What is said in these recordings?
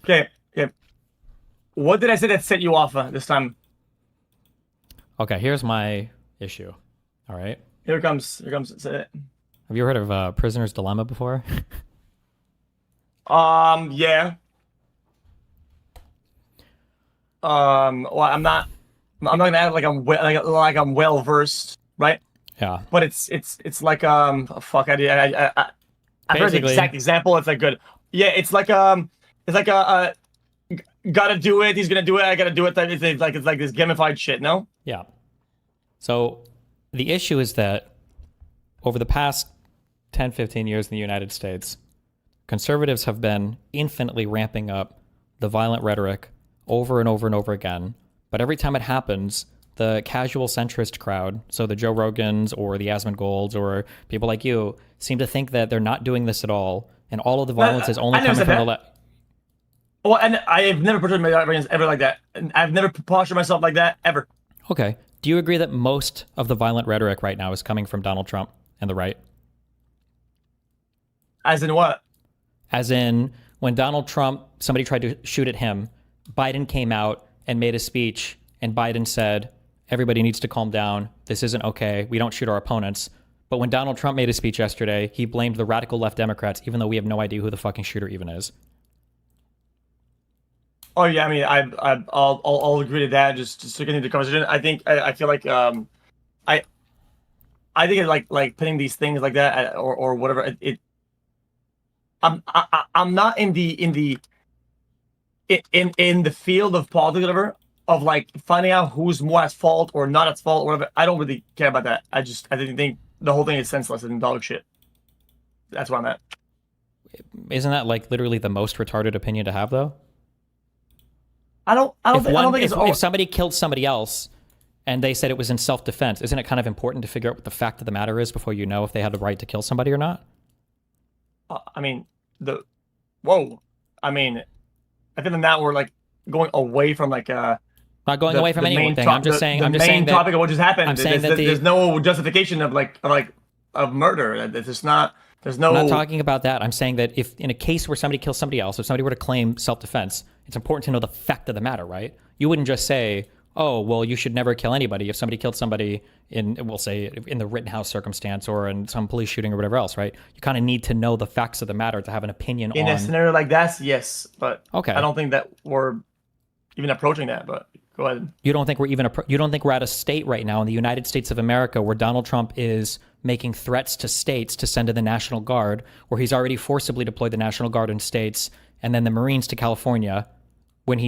Okay. Okay. What did I say that set you off this time? Okay, here's my issue. All right. Here it comes. Here it comes. Say it. Have you heard of Prisoner's Dilemma before? Yeah. Well, I'm not gonna act like I'm well versed, right? Yeah. But it's like fuck. I've heard the Basically, exact example. It's like good. Yeah. It's like gotta do it. He's gonna do it. I gotta do it. It's like this gamified shit. No. yeah. So the issue is that over the past 10, 15 years in the United States, conservatives have been infinitely ramping up the violent rhetoric over and over and over again. But every time it happens, the casual centrist crowd, so the Joe Rogans or the Asmongold or people like you, seem to think that they're not doing this at all, and all of the violence is only I never coming said from the that. left. Well, and I have never portrayed my audience ever like that. And I've never postured myself like that ever. Okay. Do you agree that most of the violent rhetoric right now is coming from Donald Trump and the right? As in what? As in, when Donald Trump, somebody tried to shoot at him, Biden came out and made a speech, and Biden said, everybody needs to calm down. This isn't okay. We don't shoot our opponents. But when Donald Trump made a speech yesterday, he blamed the radical left Democrats, even though we have no idea who the fucking shooter even is. Oh yeah, I mean, I'll agree to that. Just to continue the conversation, I feel like I I think it like putting these things like that or whatever. I'm not in the field of politics, or whatever, of like finding out who's more at fault or not at fault, or whatever. I don't really care about that. I didn't think the whole thing is senseless and dog shit. That's where I'm at. Isn't that like literally the most retarded opinion to have, though? I don't think If somebody killed somebody else and they said it was in self-defense, isn't it kind of important to figure out what the fact of the matter is before you know if they had the right to kill somebody or not? I mean whoa. I mean, I think now we're like going away from like Not going away from anything. I'm just saying. I'm just saying that topic of what just happened. I'm saying that there's no justification of of murder. There's not. There's no. I'm not talking about that. I'm saying that if in a case where somebody kills somebody else, if somebody were to claim self-defense, it's important to know the fact of the matter, right? You wouldn't just say, oh, well, you should never kill anybody if somebody killed somebody in, we'll say, in the Rittenhouse circumstance or in some police shooting or whatever else, right? You kind of need to know the facts of the matter to have an opinion in on. a scenario like that, yes, but okay. I don't think that we're even approaching that. But go ahead. You don't think you don't think we're at a state right now in the United States of America where Donald Trump is making threats to states to send in the National Guard, where he's already forcibly deployed the National Guard in states and then the Marines to California, when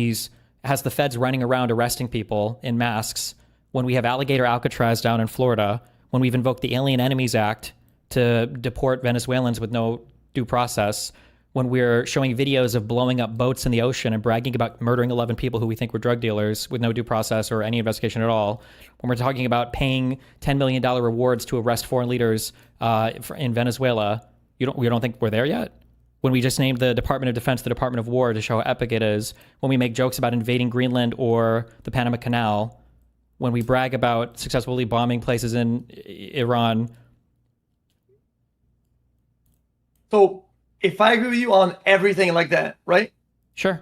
has the feds running around arresting people in masks, when we have Alligator Alcatraz down in Florida, when we've invoked the Alien Enemies Act to deport Venezuelans with no due process, when we're showing videos of blowing up boats in the ocean and bragging about murdering 11 people who we think were drug dealers with no due process or any investigation at all, when we're talking about paying $10 million rewards to arrest foreign leaders in Venezuela, you don't think we're there yet? When we just named the Department of Defense the Department of War to show how epic it is, when we make jokes about invading Greenland or the Panama Canal, when we brag about successfully bombing places in Iran. So if I agree with you on everything like that, right? Sure.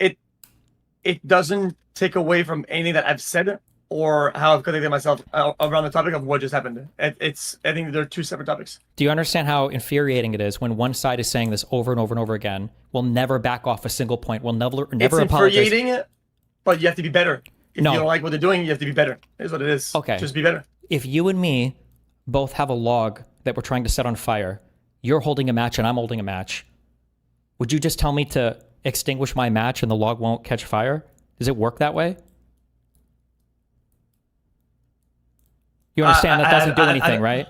It doesn't take away from anything that I've said or how I've connected myself around the topic of what just happened. I think they're two separate topics. Do you understand how infuriating it is when one side is saying this over and over and over again? We'll never back off a single point. We'll never It's apologize. infuriating, but you have to be better. If No. you don't like what they're doing, you have to be better. Is what it is. Okay. Just be better. If you and me both have a log that we're trying to set on fire, you're holding a match and I'm holding a match, would you just tell me to extinguish my match and the log won't catch fire? Does it work that way? You understand that doesn't do anything, right?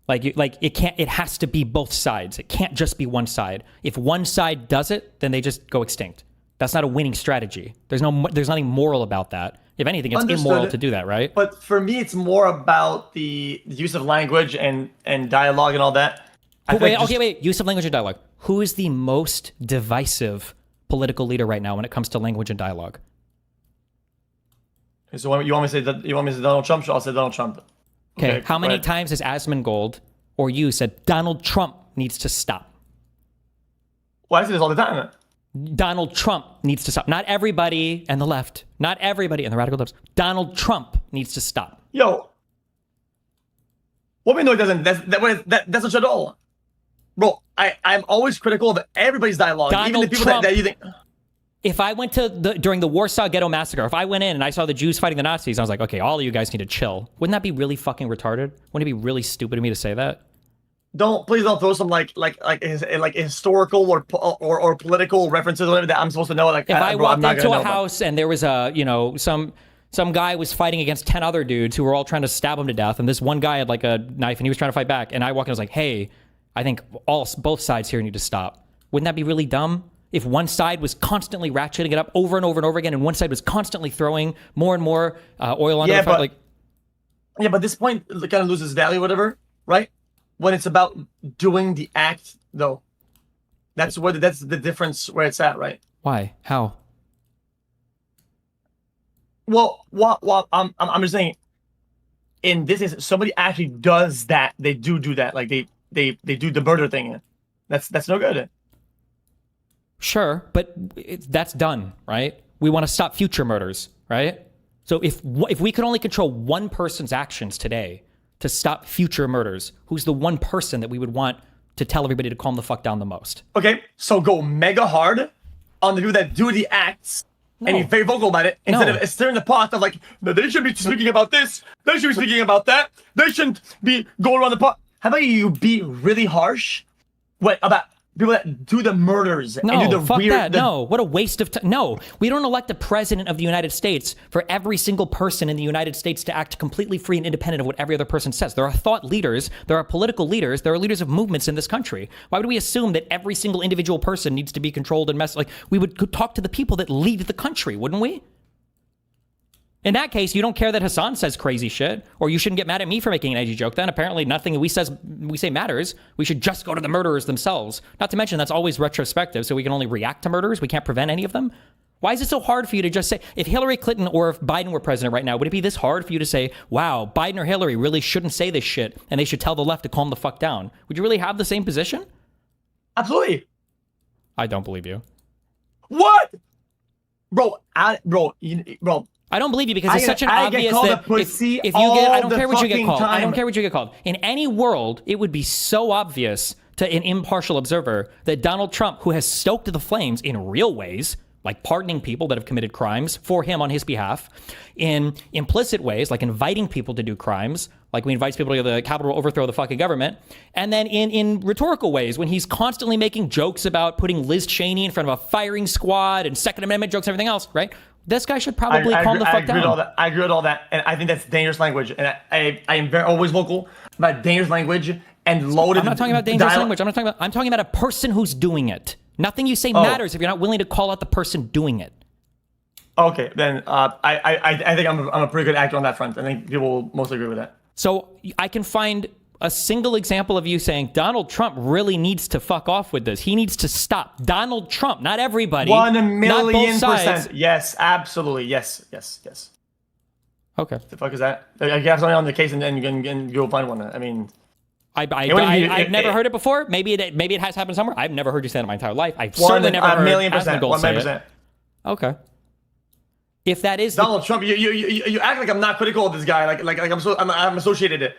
Like it has to be both sides. It can't just be one side. If one side does it, then they just go extinct. That's not a winning strategy. There's nothing moral about that. If anything, it's immoral to do that, right? But for me, it's more about the use of language and dialogue and all that. Wait. Use of language and dialogue. Who is the most divisive political leader right now when it comes to language and dialogue? So you want me to say Donald Trump? I'll say Donald Trump. Okay. How many times has Asmongold or you said Donald Trump needs to stop? Well, I say this all the time. Donald Trump needs to stop. Not everybody and the left. Not everybody and the radical left. Donald Trump needs to stop. Yo. What we know it doesn't. That's not true at all. Bro, I'm always critical of everybody's dialogue. Donald even the people Trump, that you think. If I went to during the Warsaw Ghetto Massacre, if I went in and I saw the Jews fighting the Nazis, I was like, okay, all of you guys need to chill. Wouldn't that be really fucking retarded? Wouldn't it be really stupid of me to say that? Please don't throw some like historical or political references or whatever that I'm supposed to know. Like, if I walked into a know house and there was some guy was fighting against 10 other dudes who were all trying to stab him to death, and this one guy had like a knife and he was trying to fight back, and I walked in and was like, hey, I think both sides here need to stop. Wouldn't that be really dumb? If one side was constantly ratcheting it up over and over and over again, and one side was constantly throwing more and more oil onto the fire, but this point kind of loses value, whatever, right? When it's about doing the act, though, that's the difference where it's at, right? Why? How? Well, I'm just saying. In this instance, somebody actually does that. They do that. Like they do the murder thing. That's no good. Sure, but that's done, right? We want to stop future murders, right? So if we could only control one person's actions today to stop future murders, who's the one person that we would want to tell everybody to calm the fuck down the most? Okay, so go mega hard on the people that do the acts and be very vocal about it instead of stirring the pot of like, no, they should be speaking about this, they should be speaking about that, they shouldn't be going around the pot. How about you be really harsh about people that do the murders and do the fuck weird... that. No, what a waste of time. No, we don't elect the president of the United States for every single person in the United States to act completely free and independent of what every other person says. There are thought leaders, there are political leaders, there are leaders of movements in this country. Why would we assume that every single individual person needs to be controlled and messed? Like, we would talk to the people that lead the country, wouldn't we? In that case, you don't care that Hassan says crazy shit, or you shouldn't get mad at me for making an edgy joke. Then apparently nothing we say matters. We should just go to the murderers themselves. Not to mention that's always retrospective, so we can only react to murders. We can't prevent any of them. Why is it so hard for you to just say, if Hillary Clinton or if Biden were president right now, would it be this hard for you to say, wow, Biden or Hillary really shouldn't say this shit, and they should tell the left to calm the fuck down? Would you really have the same position? Absolutely. I don't believe you. What? Bro. I don't believe you because it's such an obvious that if you get, I don't care what you get called. I don't care what you get called. In any world, it would be so obvious to an impartial observer that Donald Trump, who has stoked the flames in real ways, like pardoning people that have committed crimes for him on his behalf, in implicit ways, like inviting people to do crimes, like we invite people to the Capitol to overthrow the fucking government, and then in rhetorical ways, when he's constantly making jokes about putting Liz Cheney in front of a firing squad and Second Amendment jokes and everything else, right? This guy should probably calm the fuck down. I agree with all that, and I think that's dangerous language. And I am always vocal about dangerous language and loaded. I'm not talking about dangerous language. I'm talking about a person who's doing it. Nothing you say matters if you're not willing to call out the person doing it. Okay, then I think I'm a pretty good actor on that front. I think people will mostly agree with that. So I can find a single example of you saying Donald Trump really needs to fuck off with this. He needs to stop. Donald Trump, not everybody. 1,000,000%. Yes, absolutely. Yes. Okay. The fuck is that? I have something on the case and then you can go find one. I mean, I've never heard it before. Maybe it has happened somewhere. I've never heard you say it in my entire life. I've certainly never heard 1,000,000%. Okay. If that is Donald Trump, you act like I'm not critical of this guy. Like I'm associated.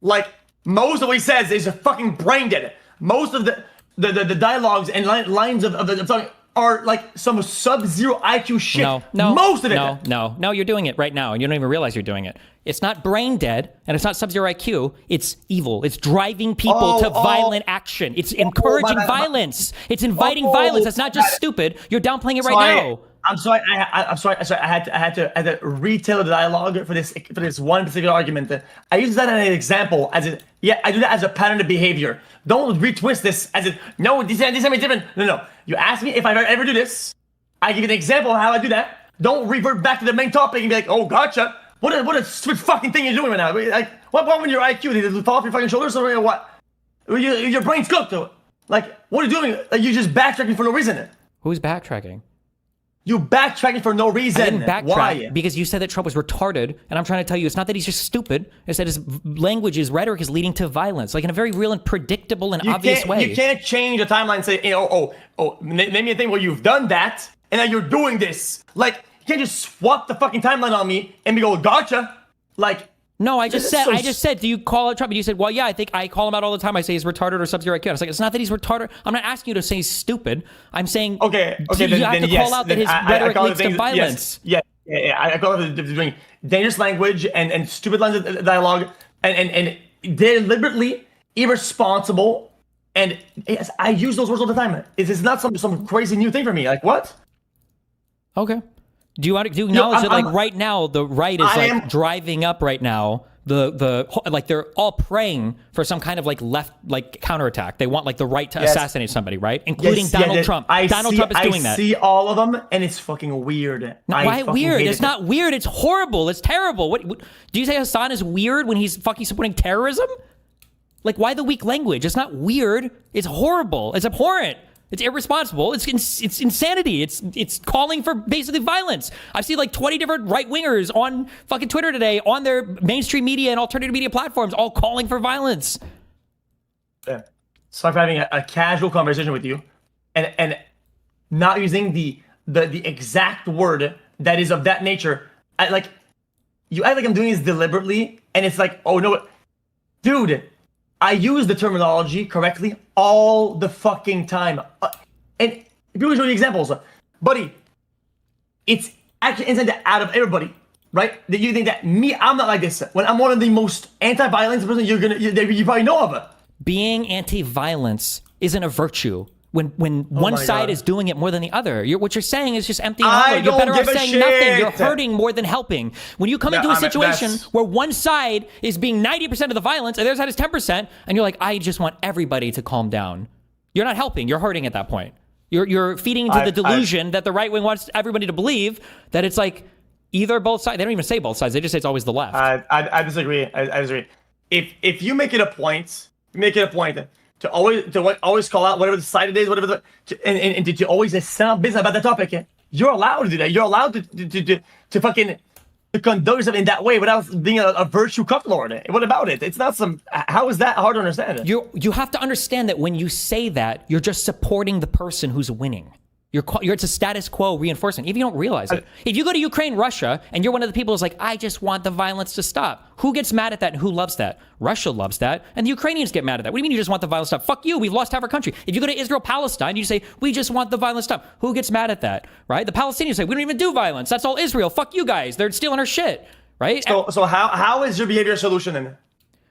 Like most of what he says is fucking brain dead. Most of the dialogues and lines of the talking are like some sub-zero IQ shit. No. Most of it. No, you're doing it right now, and you don't even realize you're doing it. It's not brain dead, and it's not sub-zero IQ. It's evil. It's driving people to violent action. It's encouraging violence. It's inviting violence. That's not just stupid. You're downplaying it right now. I'm sorry. I'm sorry. I had to retell the dialogue for this one particular argument. I use that as an example. I do that as a pattern of behavior. Don't retwist this as no. This is different. No. You ask me if I ever do this. I give you an example of how I do that. Don't revert back to the main topic and be like, oh, gotcha. What a stupid fucking thing you're doing right now. Like, what when your IQ? Did it fall off your fucking shoulders or what? Your brain's cooked. Like, what are you doing? Like, you're just backtracking for no reason. Who's backtracking? You backtracking for no reason. I didn't backtrack Why? because you said that Trump was retarded, and I'm trying to tell you it's not that he's just stupid. It's that his language, his rhetoric is leading to violence, like in a very real and predictable and obvious way. You can't change a timeline and say, name me a thing where you've done that, and now you're doing this. Like, you can't just swap the fucking timeline on me and be go, gotcha. Like, no, I just said, do you call it Trump? And you said, well, yeah, I think I call him out all the time. I say he's retarded or Sub-Zero IQ. I was like, it's not that he's retarded. I'm not asking you to say he's stupid. I'm saying, okay, you have to call out that his rhetoric leads to violence. Yes, yeah, I call it doing dangerous language and stupid lines of dialogue and deliberately irresponsible. And yes, I use those words all the time. It's not some crazy new thing for me. Like, what? Okay. Do you acknowledge that, like, right now the right is driving up right now? Like they're all praying for some kind of like left like counterattack. They want like the right to assassinate somebody, right? Including Donald Trump. Donald Trump is doing that. I see all of them, and it's fucking weird. Why weird? It's not weird. It's horrible. It's terrible. What do you say? Hassan is weird when he's fucking supporting terrorism? Like, why the weak language? It's not weird. It's horrible. It's abhorrent. It's irresponsible. It's insanity. It's calling for basically violence. I've seen like 20 different right-wingers on fucking Twitter today on their mainstream media and alternative media platforms all calling for violence. Yeah. So I'm having a casual conversation with you and not using the exact word that is of that nature. You act like I'm doing this deliberately, and it's like, oh no, dude, I use the terminology correctly all the fucking time. And people show you examples. Buddy, it's actually inside out of everybody, right? That you think that I'm not like this. When I'm one of the most anti-violence person you probably know of. Being anti-violence isn't a virtue. When one side is doing it more than the other, what you're saying is just empty and hollow. You're better off saying nothing. You're hurting more than helping. When you come into a situation where one side is being 90% of the violence and the other side is 10%, and you're like, I just want everybody to calm down. You're not helping. You're hurting at that point. You're feeding into the delusion that the right wing wants everybody to believe that it's like either both sides. They don't even say both sides. They just say it's always the left. I disagree. I disagree. If you make it a point, to always call out whatever the side it is, and to always sound business about the topic. You're allowed to do that. You're allowed to fucking conduct yourself in that way without being a virtue cucklord. What about it? It's not some. How is that hard to understand? You have to understand that when you say that, you're just supporting the person who's winning. It's a status quo reinforcement, even if you don't realize it. If you go to Ukraine, Russia, and you're one of the people who's like, I just want the violence to stop. Who gets mad at that and who loves that? Russia loves that, and the Ukrainians get mad at that. What do you mean you just want the violence to stop? Fuck you, we've lost half our country. If you go to Israel, Palestine, you say, we just want the violence to stop. Who gets mad at that, right? The Palestinians say, we don't even do violence. That's all Israel. Fuck you guys. They're stealing our shit, right? So how is your behavior a solution then?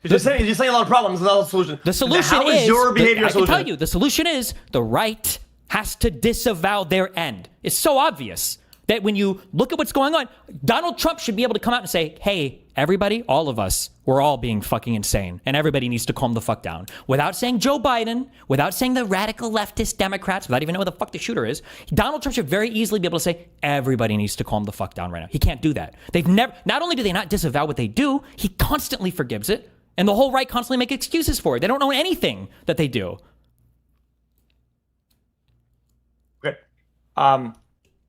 You're saying a lot of problems, not a solution. The solution how is your behavior a solution? I can tell you, the solution is the right has to disavow their end. It's so obvious that when you look at what's going on, Donald Trump should be able to come out and say, hey, everybody, all of us, we're all being fucking insane, and everybody needs to calm the fuck down. Without saying Joe Biden, without saying the radical leftist Democrats, without even knowing who the fuck the shooter is, Donald Trump should very easily be able to say, everybody needs to calm the fuck down right now. He can't do that. Not only do they not disavow what they do, he constantly forgives it, and the whole right constantly make excuses for it. They don't know anything that they do.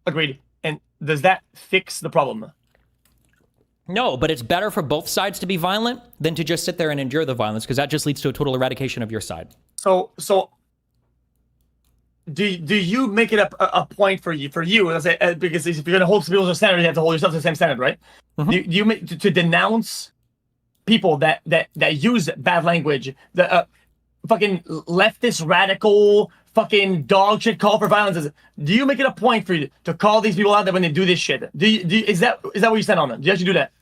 Agreed. And does that fix the problem? No, but it's better for both sides to be violent than to just sit there and endure the violence, because that just leads to a total eradication of your side. So do you make it a point for you? Let's say, because if you're going to hold people to a standard, you have to hold yourself to the same standard, right? Mm-hmm. Do you make to denounce people that use bad language, the fucking leftist radical fucking dog shit call for violence? Do you make it a point for you to call these people out that when they do this shit? Is that what you stand on them? Do you actually do that?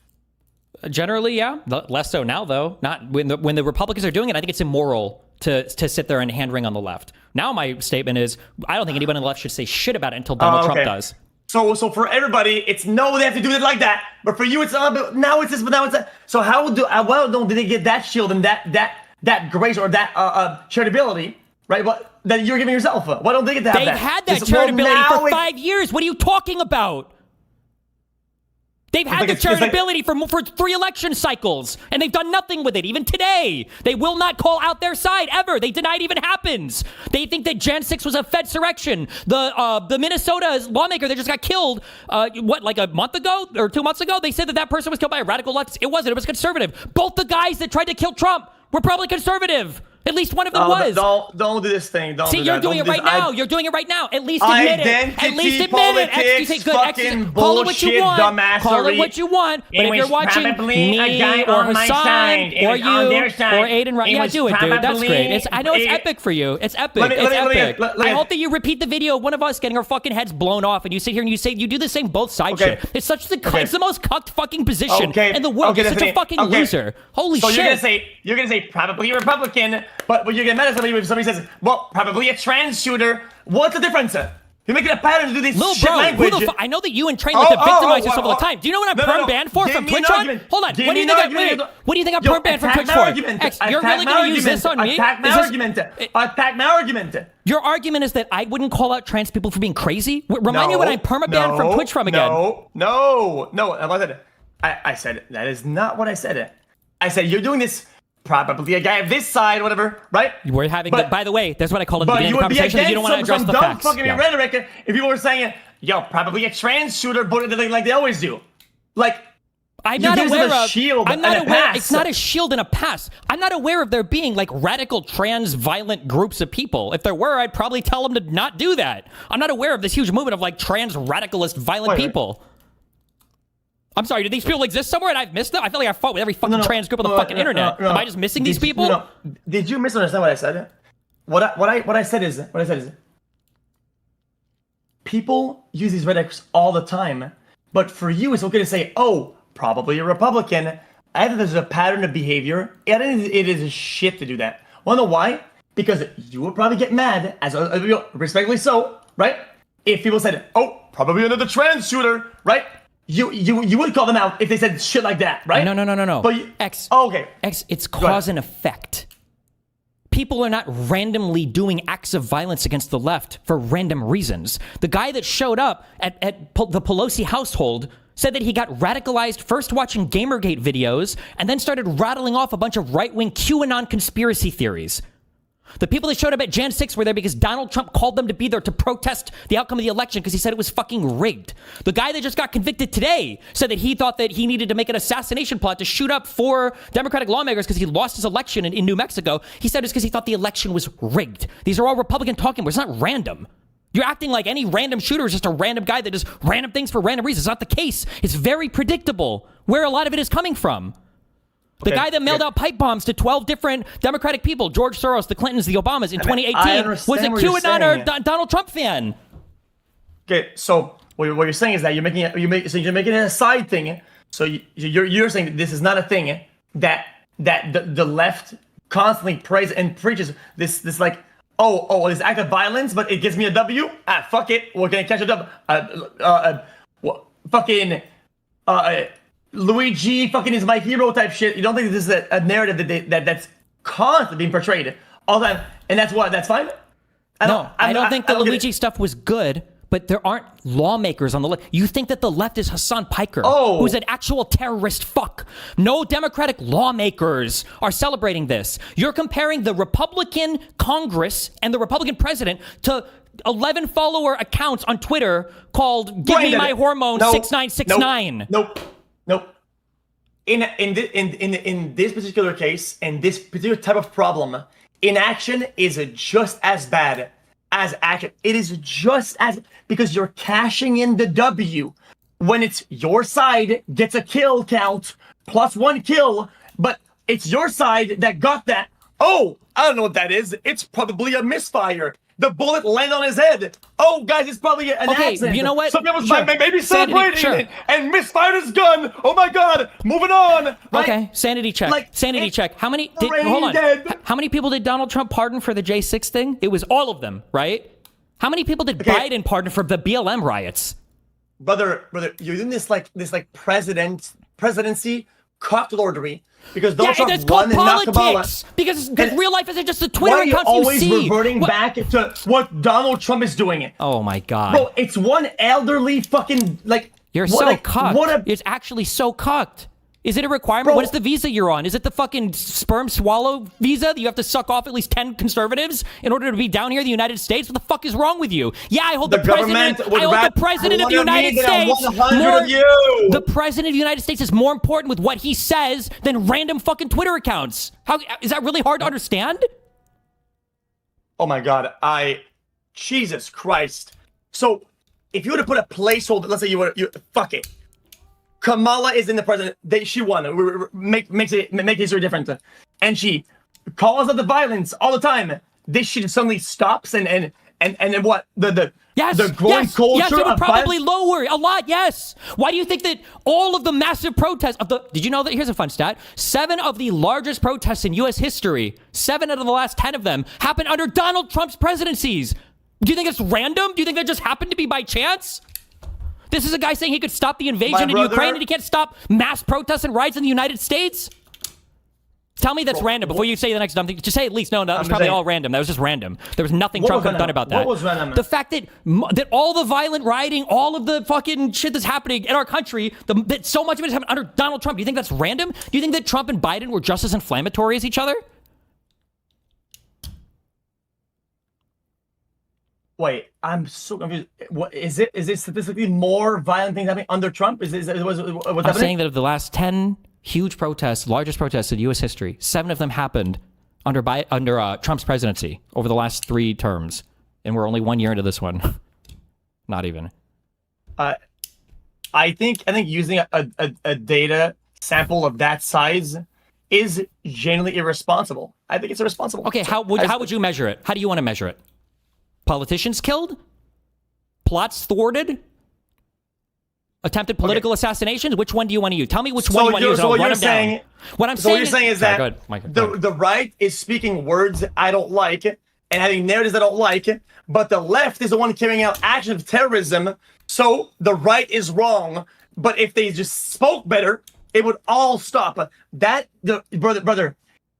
Generally, yeah. Less so now, though. Not when the Republicans are doing it. I think it's immoral to sit there and hand wring on the left. Now my statement is, I don't think anybody on the left should say shit about it until Donald Trump does. So for everybody, it's no, they have to do it like that. But for you, it's but now it's this, but now it's that. So how do they get that shield and that grace or that charitability, right? That you're giving yourself. Why don't they get that? They've had that charitability for 5 years. What are you talking about? They've had the charitability for 3 election cycles, and they've done nothing with it. Even today, they will not call out their side ever. They deny it even happens. They think that Jan 6 was a Fedsurrection. The Minnesota lawmaker that just got killed, like a month ago or 2 months ago, they said that person was killed by a radical leftist. It wasn't. It was conservative. Both the guys that tried to kill Trump were probably conservative. At least one of them was. Don't do this thing. Don't See, do you're that. doing Don't it do right this. now. You're doing it right now. At least admit it. At least admit it. Politics, Good. fucking Call it what you bullshit, want. dumbassery. Call it what you want. But if you're watching me or Hassan or you or Aiden, yeah, do it, dude. That's great. I know it's epic for you. It's epic. It's epic. I hope that you repeat the video of one of us getting our fucking heads blown off, and you sit here and you do the same both sides shit. It's such it's the most cucked fucking position in the world. You're such a fucking loser. Holy shit. So you're gonna say probably Republican, but when you get mad at somebody if somebody says, well, probably a trans shooter. What's the difference? You're making a pattern to do this shit language. I know that you and Train like to victimize yourself all the time. Do you know what I'm perm banned for from Twitch on? Hold on. What do you think I'm perm banned from Twitch for? X, you're really going to use this on me? Attack my argument. Your argument is that I wouldn't call out trans people for being crazy? Remind me what I'm perma banned from Twitch from again. No. I said that is not what I said. I said you're doing this. Probably a guy of this side, whatever, right? We're having, by the way, that's what I call it in the beginning of the conversation. You don't want to address the facts. Fucking rhetoric if people were saying, yo, probably a trans shooter, but like they always do. Like, I'm not aware of. Shield I'm not and aware. a pass. It's not a shield and a pass. I'm not aware of there being like radical trans violent groups of people. If there were, I'd probably tell them to not do that. I'm not aware of this huge movement of like trans radicalist violent people. I'm sorry, do these people exist somewhere and I've missed them? I feel like I fought with every fucking trans group on the fucking internet. Am I just missing these people? Did you misunderstand what I said? What I said is people use these rhetorics all the time, but for you it's okay to say, oh, probably a Republican. I think there's a pattern of behavior. It is a shit to do that. Wanna know why? Because you would probably get mad, as respectfully so, right? If people said, oh, probably another trans shooter, right? You would call them out if they said shit like that, right? No. But okay. X, it's cause and effect. People are not randomly doing acts of violence against the left for random reasons. The guy that showed up at the Pelosi household said that he got radicalized first watching Gamergate videos and then started rattling off a bunch of right-wing QAnon conspiracy theories. The people that showed up at Jan 6 were there because Donald Trump called them to be there to protest the outcome of the election because he said it was fucking rigged. The guy that just got convicted today said that he thought that he needed to make an assassination plot to shoot up 4 Democratic lawmakers because he lost his election in New Mexico. He said it's because he thought the election was rigged. These are all Republican talking words. It's not random. You're acting like any random shooter is just a random guy that does random things for random reasons. It's not the case. It's very predictable where a lot of it is coming from. The guy that mailed out pipe bombs to 12 different Democratic people, George Soros, the Clintons, the Obamas in 2018, was a QAnon or Donald Trump fan. Okay, so what you're saying is that you're making it a side thing. So you're saying that this is not a thing that the left constantly prays and preaches this like this act of violence, but it gives me a W. Fuck it, we're gonna catch a W. Luigi fucking is my hero type shit. You don't think this is a narrative that's constantly being portrayed all the time, and that's fine? I don't think the Luigi stuff was good, but there aren't lawmakers on the left. You think that the left is Hassan Piker, who's an actual terrorist fuck. No Democratic lawmakers are celebrating this. You're comparing the Republican Congress and the Republican president to 11 follower accounts on Twitter called "Give Me My Hormone 6969." Nope. In this particular case, in this particular type of problem, inaction is just as bad as action. It is just as, because you're cashing in the W when it's your side gets a kill count plus 1 kill, but it's your side that got that. Oh, I don't know what that is. It's probably a misfire. The bullet landed on his head. Oh, guys, it's probably an accident. You know what? Some people maybe celebrating and misfired his gun. Oh my God! Moving on. Right? Okay, sanity check. Sanity check. How many? Hold on. How many people did Donald Trump pardon for the J6 thing? It was all of them, right? How many people did Biden pardon for the BLM riots? Brother, you're doing this presidency cock-lordery. Because Donald Trump won and not Kamala. Because real life isn't just the Twitter accounts you see. Why are you always reverting back to what Donald Trump is doing? Oh my God. Bro, it's one elderly fucking, like, You're What, so like, cucked. what a- It's actually so cucked. Is it a requirement? Bro. What is the visa you're on? Is it the fucking sperm swallow visa that you have to suck off at least 10 conservatives in order to be down here in the United States? What the fuck is wrong with you? Yeah, I hold the president. I hold the president of the United States. The president of the United States is more important with what he says than random fucking Twitter accounts. How is that really hard to understand? Oh my God, Jesus Christ. So, if you were to put a placeholder, let's say fuck it. Kamala is in the president. She won. Make history different. And she calls out the violence all the time. This shit suddenly stops and what? The growing culture yes, it would of probably violence? lower a lot, yes. Why do you think that all of the massive protests did you know that, here's a fun stat, 7 of the largest protests in U.S. history, 7 out of the last 10 of them happened under Donald Trump's presidencies. Do you think it's random? Do you think that just happened to be by chance? This is a guy saying he could stop the invasion in Ukraine and he can't stop mass protests and riots in the United States? Tell me that's random before you say the next dumb thing. Just say at least, no, that was probably all random. That was just random. There was nothing Trump could have done about that. What was random? The fact that all the violent rioting, all of the fucking shit that's happening in our country, that so much of it is happening under Donald Trump. Do you think that's random? Do you think that Trump and Biden were just as inflammatory as each other? Wait, I'm so confused. What is it? Is it statistically more violent things happening under Trump? What's happening? I'm saying that of the last 10 huge protests, largest protests in U.S. history, 7 of them happened under Trump's presidency over the last 3 terms, and we're only 1 year into this one. Not even. I think using a data sample of that size is genuinely irresponsible. I think it's irresponsible. Okay, how would you measure it? How do you want to measure it? Politicians killed? Plots thwarted? Attempted political assassinations? Which one do you want to use? Tell me which one you want to use. So what you're saying is that the right is speaking words I don't like and having narratives I don't like, but the left is the one carrying out actions of terrorism. So the right is wrong. But if they just spoke better, it would all stop. Brother.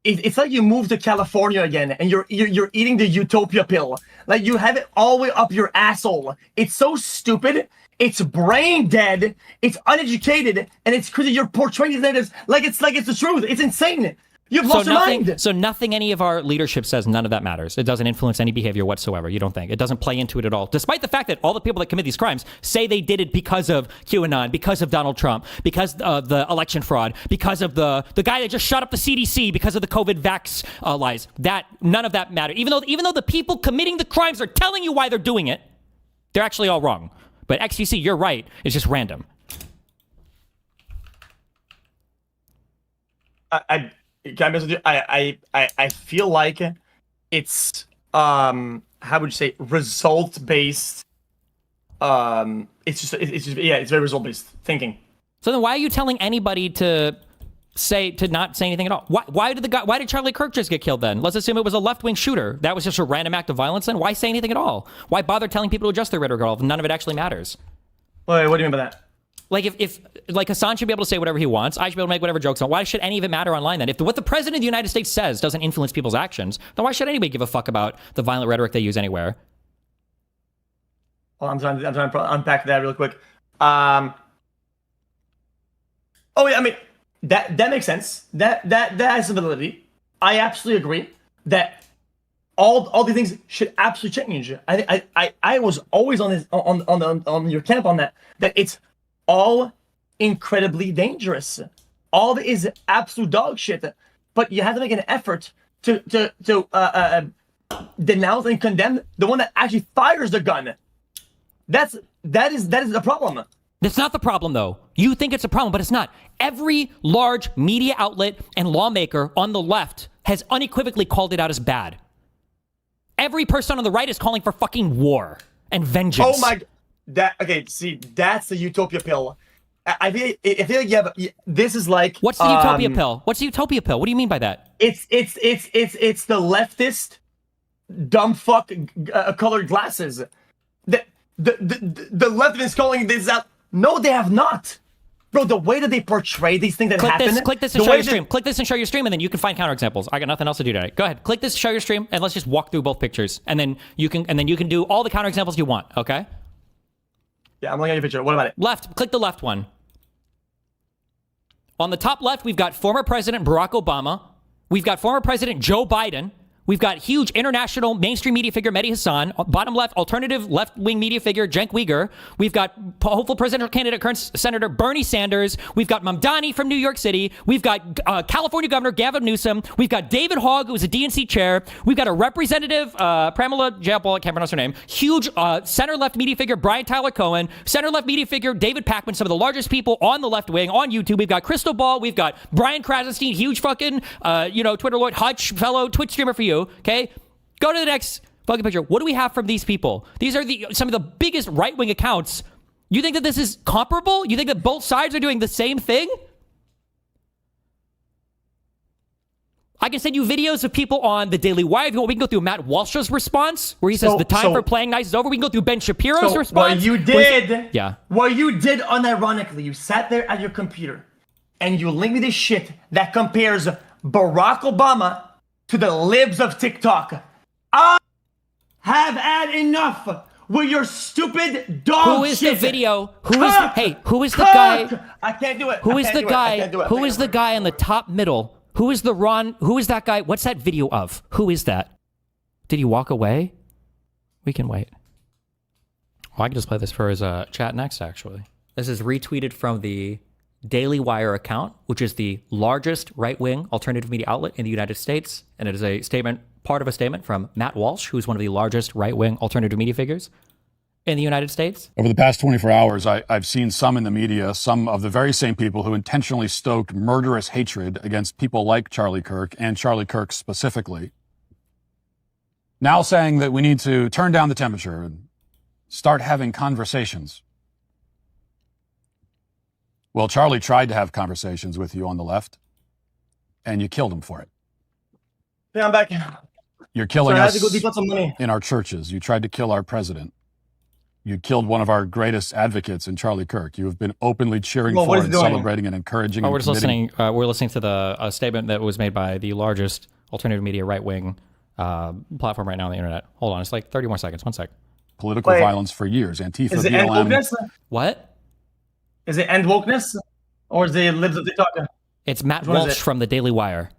It's like you moved to California again, and you're eating the utopia pill. Like you have it all the way up your asshole. It's so stupid. It's brain dead. It's uneducated, and it's because you're portraying these narratives like it's the truth. It's insane. You've lost your mind. So nothing any of our leadership says, none of that matters. It doesn't influence any behavior whatsoever. You don't think? It doesn't play into it at all. Despite the fact that all the people that commit these crimes say they did it because of QAnon, because of Donald Trump, because of the election fraud, because of the guy that just shut up the CDC, because of the COVID vax lies. None of that matters. Even though the people committing the crimes are telling you why they're doing it, they're actually all wrong. But xQc, you're right. It's just random. Can I mess with you? I feel like it's how would you say result based. It's very result based thinking. So then why are you telling anybody to not say anything at all? Why did Charlie Kirk just get killed then? Let's assume it was a left-wing shooter. That was just a random act of violence then? Why say anything at all? Why bother telling people to adjust their rhetoric at all if none of it actually matters? Wait, what do you mean by that? Like if Hassan should be able to say whatever he wants, I should be able to make whatever jokes on. Why should any of it matter online then? If what the president of the United States says doesn't influence people's actions, then why should anybody give a fuck about the violent rhetoric they use anywhere? Well, I'm trying to unpack that real quick. Oh yeah, I mean that makes sense. That has ability. I absolutely agree that all these things should absolutely change. I was always on your camp on that it's all incredibly dangerous. All is absolute dog shit. But you have to make an effort to denounce and condemn the one that actually fires the gun. That is the problem. That's not the problem, though. You think it's a problem, but it's not. Every large media outlet and lawmaker on the left has unequivocally called it out as bad. Every person on the right is calling for fucking war and vengeance. Oh my... see, that's the utopia pill. I feel like this is like... What's the utopia pill? What's the utopia pill? What do you mean by that? It's the leftist dumb fuck colored glasses. The left is calling this out. No, they have not. Bro, the way that they portray these things that happen... Click this and show your stream. Click this and show your stream, and then you can find counterexamples. I got nothing else to do today. Go ahead. Click this, show your stream, and let's just walk through both pictures. And then you can do all the counterexamples you want, okay? Yeah, I'm looking at your picture. What about it? Left, click the left one. On the top left, we've got former President Barack Obama. We've got former President Joe Biden. We've got huge international mainstream media figure Mehdi Hassan. Bottom left, alternative left-wing media figure Cenk Uygur. We've got hopeful presidential candidate, current Senator Bernie Sanders. We've got Mamdani from New York City. We've got California Governor Gavin Newsom. We've got David Hogg, who's a DNC chair. We've got a representative, Pramila Jayapal, I can't pronounce her name. Huge center-left media figure Brian Tyler Cohen. Center-left media figure David Pakman, some of the largest people on the left wing on YouTube. We've got Crystal Ball. We've got Brian Krasenstein, huge fucking, Twitter lord, Hutch, fellow Twitch streamer for you. Okay, go to the next fucking picture. What do we have from these people? These are some of the biggest right-wing accounts. You think that this is comparable? You think that both sides are doing the same thing? I can send you videos of people on the Daily Wire. If you want, we can go through Matt Walsh's response, where he says the time for playing nice is over. We can go through Ben Shapiro's response. What you did, what you did unironically, you sat there at your computer and you linked me this shit that compares Barack Obama to the libs of TikTok. I have had enough with your stupid dog shit. Who is the video? Who is the guy? I can't do it. Who is the guy? Who is the guy in the top middle? Who is the Ron? Who is that guy? What's that video of? Who is that? Did he walk away? We can wait. Well, I can just play this for his chat next, actually. This is retweeted from the Daily Wire account, which is the largest right-wing alternative media outlet in the United States. And it is a statement, part of a statement from Matt Walsh, who's one of the largest right-wing alternative media figures in the United States. Over the past 24 hours, I've seen some in the media, some of the very same people who intentionally stoked murderous hatred against people like Charlie Kirk and Charlie Kirk specifically, now saying that we need to turn down the temperature and start having conversations. Well, Charlie tried to have conversations with you on the left, and you killed him for it. Yeah, I'm back. You're killing I had us to go deep on some money. in our churches. You tried to kill our president. You killed one of our greatest advocates in Charlie Kirk. You have been openly cheering for and celebrating and encouraging. We're just listening. We're listening to the statement that was made by the largest alternative media right-wing platform right now on the internet. Hold on, it's like 30 more seconds. 1 sec. Political violence for years. Antifa, is it end wokeness? What? Is it end wokeness, or is it libs of TikTok? It's Matt Walsh from the Daily Wire.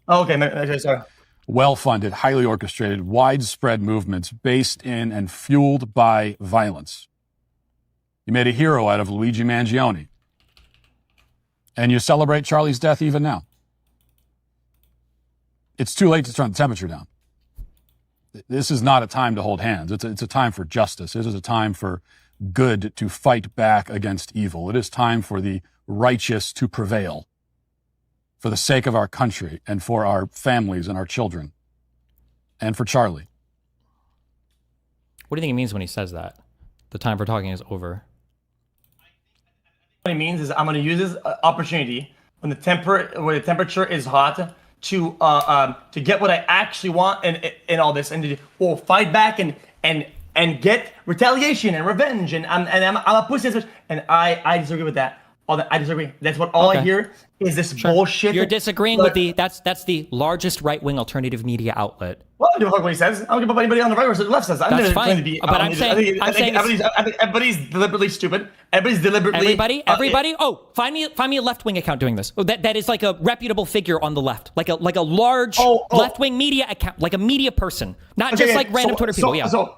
Oh, okay, sorry. Well-funded, highly orchestrated, widespread movements based in and fueled by violence. You made a hero out of Luigi Mangione. And you celebrate Charlie's death even now. It's too late to turn the temperature down. This is not a time to hold hands. It's a time for justice. This is a time for good to fight back against evil. It is time for the righteous to prevail for the sake of our country and for our families and our children and for Charlie. What do you think he means when he says that? The time for talking is over. What it means is I'm going to use this opportunity when the temperature is hot to get what I actually want in all this, and we'll fight back and get retaliation and revenge, and I'm a pussy, and I disagree with that. I disagree. That's what I hear is this bullshit. You're disagreeing with that's the largest right-wing alternative media outlet. Well, I don't give a fuck what he says. I don't give a fuck what anybody on the right or the left says. That's fine. But I'm saying everybody's deliberately stupid. Everybody's deliberately. Everybody. Find me a left-wing account doing this. That is like a reputable figure on the left, like a large left-wing media account, like a media person, not just like random Twitter people. So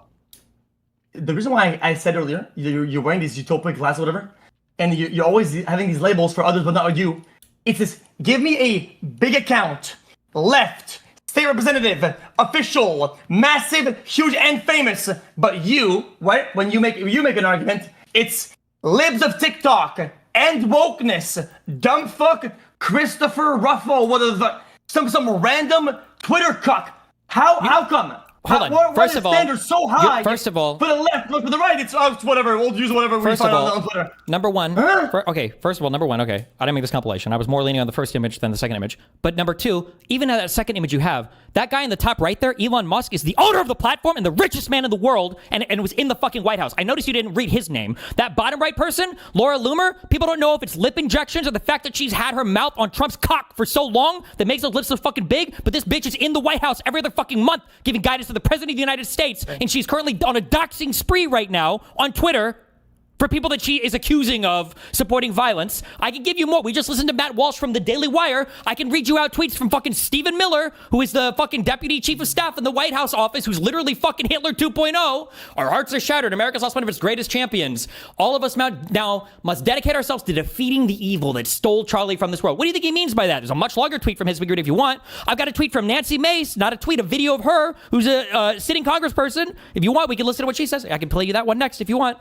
the reason why I said earlier, you're wearing these utopic glasses, or whatever, and you're always having these labels for others, but not you. It's this: give me a big account, left, state representative, official, massive, huge, and famous. But you, right? When you make an argument, it's libs of TikTok and wokeness, dumb fuck, Christopher Ruffo, what is the some random Twitter cuck. How come? Hold on. Why first the of all, standards so high? First of all, for the left, look for the right. It's whatever. We'll use whatever we find on Twitter. Number one. First of all, number one. Okay, I didn't make this compilation. I was more leaning on the first image than the second image. But number two, even at that second image you have, that guy in the top right there, Elon Musk, is the owner of the platform and the richest man in the world, and was in the fucking White House. I noticed you didn't read his name. That bottom right person, Laura Loomer, people don't know if it's lip injections or the fact that she's had her mouth on Trump's cock for so long that makes those lips so fucking big. But this bitch is in the White House every other fucking month giving guidance to the president of the United States, and she's currently on a doxing spree right now on Twitter for people that she is accusing of supporting violence. I can give you more. We just listened to Matt Walsh from the Daily Wire. I can read you out tweets from fucking Stephen Miller, who is the fucking deputy chief of staff in the White House office, who's literally fucking Hitler 2.0. Our hearts are shattered. America's lost one of its greatest champions. All of us now must dedicate ourselves to defeating the evil that stole Charlie from this world. What do you think he means by that? There's a much longer tweet from his figure if you want. I've got a tweet from Nancy Mace, not a tweet, a video of her, who's a sitting congressperson. If you want, we can listen to what she says. I can play you that one next if you want.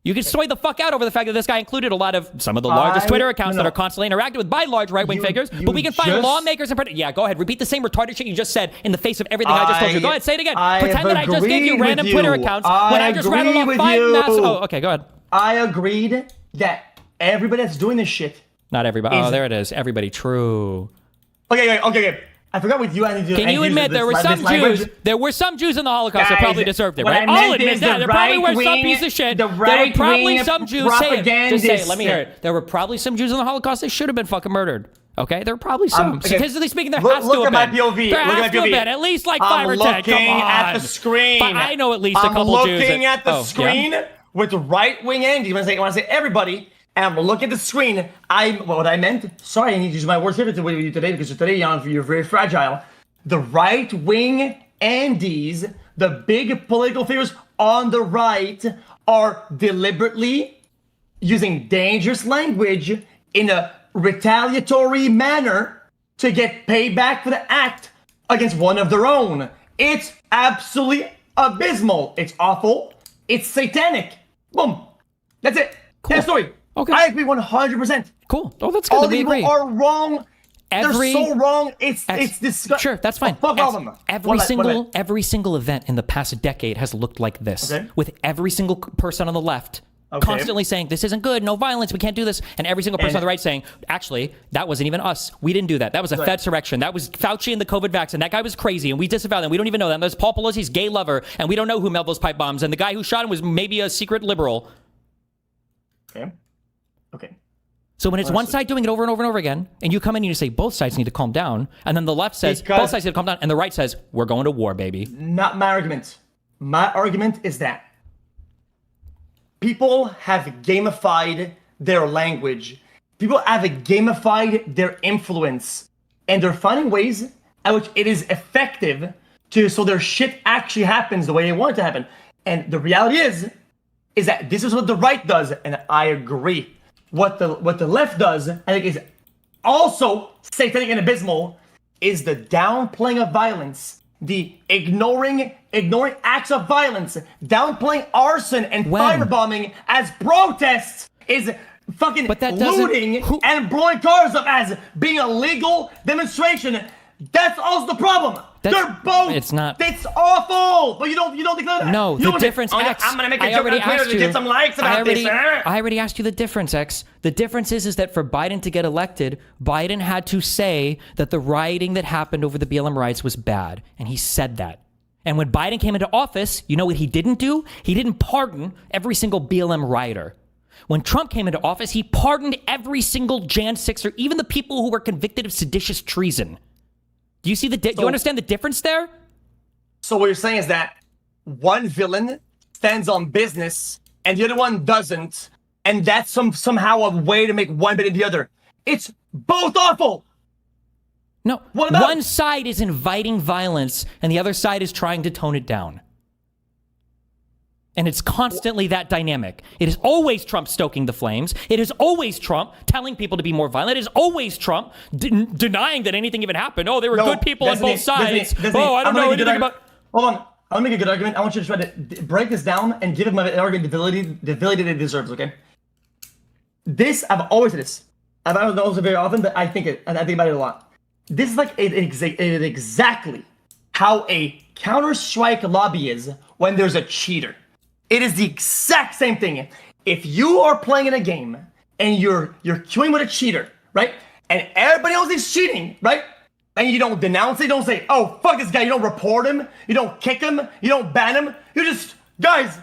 You can soy the fuck out over the fact that this guy included a lot of some of the largest Twitter accounts that are constantly interacted with by large right-wing figures. But we can find lawmakers and yeah, go ahead. Repeat the same retarded shit you just said in the face of everything I just told you. Go ahead, say it again. Pretend that I just gave you random Twitter accounts when I just rattled off 5 massive. Oh, okay, go ahead. I agreed that everybody that's doing this shit. Not everybody. Oh, there it is. Everybody. True. Okay. I forgot what you had to do. Can you admit there were some Jews? There were some Jews in the Holocaust that probably deserved it, right? I'll admit that. There probably were some piece of shit. There were probably some Jews. Say it. Just say it. Let me hear it. There were probably some Jews in the Holocaust that should have been fucking murdered. Okay, there were probably some. Statistically speaking, there has to have been. Look at my POV. There has to have been at least like 5 or 10. Come on. I'm looking at the screen. I know at least a couple Jews. I'm looking at the screen with right-wing Andy. When I say everybody. And I'm looking at the screen. What I meant. Sorry, I need to use my words with you today because today, you're very fragile. The right-wing Andes, the big political figures on the right, are deliberately using dangerous language in a retaliatory manner to get payback for the act against one of their own. It's absolutely abysmal. It's awful. It's satanic. Boom. That's it. Cool. End story. Okay. I agree 100%. Cool. Oh, that's good. All the people are wrong. They're so wrong. It's disgusting. Sure, that's fine. Fuck all of them. Every single event in the past decade has looked like this, with every single person on the left constantly saying this isn't good, no violence, we can't do this, and every single person on the right saying, actually, that wasn't even us. We didn't do that. That was a Fedsurrection. That was Fauci and the COVID vaccine. That guy was crazy, and we disavowed them. We don't even know that. There's Paul Pelosi's gay lover, and we don't know who mailed those pipe bombs. And the guy who shot him was maybe a secret liberal. Okay. So when it's one side doing it over and over and over again, and you come in and you say both sides need to calm down, and then the left says both sides need to calm down, and the right says we're going to war, baby. Not my argument. My argument is that people have gamified their language. People have gamified their influence, and they're finding ways at which it is effective so their shit actually happens the way they want it to happen. And the reality is that this is what the right does, and I agree. What the left does, I think, is also satanic and abysmal, is the downplaying of violence, the ignoring acts of violence, downplaying arson and firebombing as protests is fucking looting and blowing cars up as being a legal demonstration. That's also the problem. They're both. It's not. It's awful. But you don't declare that. No, the difference. X. I'm gonna make a joke on Twitter to get some likes about this. I already asked you the difference, X. The difference is that for Biden to get elected, Biden had to say that the rioting that happened over the BLM riots was bad, and he said that. And when Biden came into office, you know what he didn't do? He didn't pardon every single BLM rioter. When Trump came into office, he pardoned every single Jan 6er, even the people who were convicted of seditious treason. Do you see do you understand the difference there? So what you're saying is that one villain stands on business and the other one doesn't, and that's somehow a way to make one better than the other. It's both awful. No, one side is inviting violence and the other side is trying to tone it down. And it's constantly that dynamic. It is always Trump stoking the flames. It is always Trump telling people to be more violent. It is always Trump denying that anything even happened. Oh, they were good people on both sides. I don't know anything about... Hold on. I'll make a good argument. I want you to try to break this down and give him an argument the validity that it deserves, okay? I've always said this. I don't know this very often, but I think about it a lot. This is like exactly how a Counter-Strike lobby is when there's a cheater. It is the exact same thing. If you are playing in a game and you're queuing with a cheater, right? And everybody else is cheating, right? And you don't denounce it, you don't say, oh, fuck this guy. You don't report him. You don't kick him. You don't ban him. You just, guys,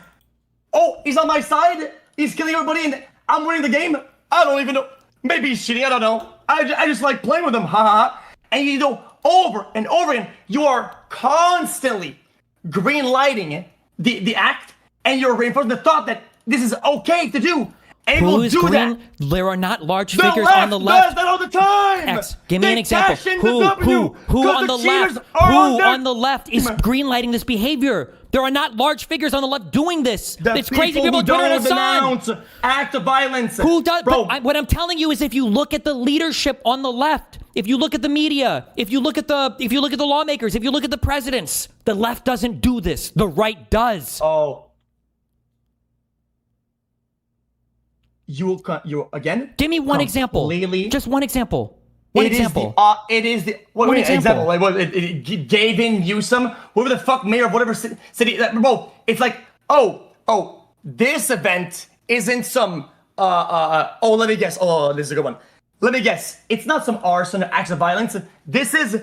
oh, he's on my side. He's killing everybody and I'm winning the game. I don't even know. Maybe he's cheating. I don't know. I just like playing with him. Ha ha. And you know, over and over again, you are constantly green lighting the act. And you're reinforcing the thought that this is okay to do. And Who we'll is do green? that. There are not large The figures left on the left. does that all the time. X, give me They an example. cash in Who the W on the because left? cheaters are Who their- on the left is greenlighting this behavior? There are not large figures on the left doing this. The It's crazy people who on Twitter and don't Hassan. denounce act of violence. Who does? Bro, What I'm telling you is, if you look at the leadership on the left, if you look at the media, if you look at the lawmakers, if you look at the presidents, the left doesn't do this. The right does. oh. You again? Give me one example. Completely- Just one example. One example. It is the what One example. example. Like what? Gavin Newsom, whoever the fuck mayor of whatever city. Bro, it's like this event isn't some let me guess. Oh, this is a good one. Let me guess. It's not some arson or acts of violence. This is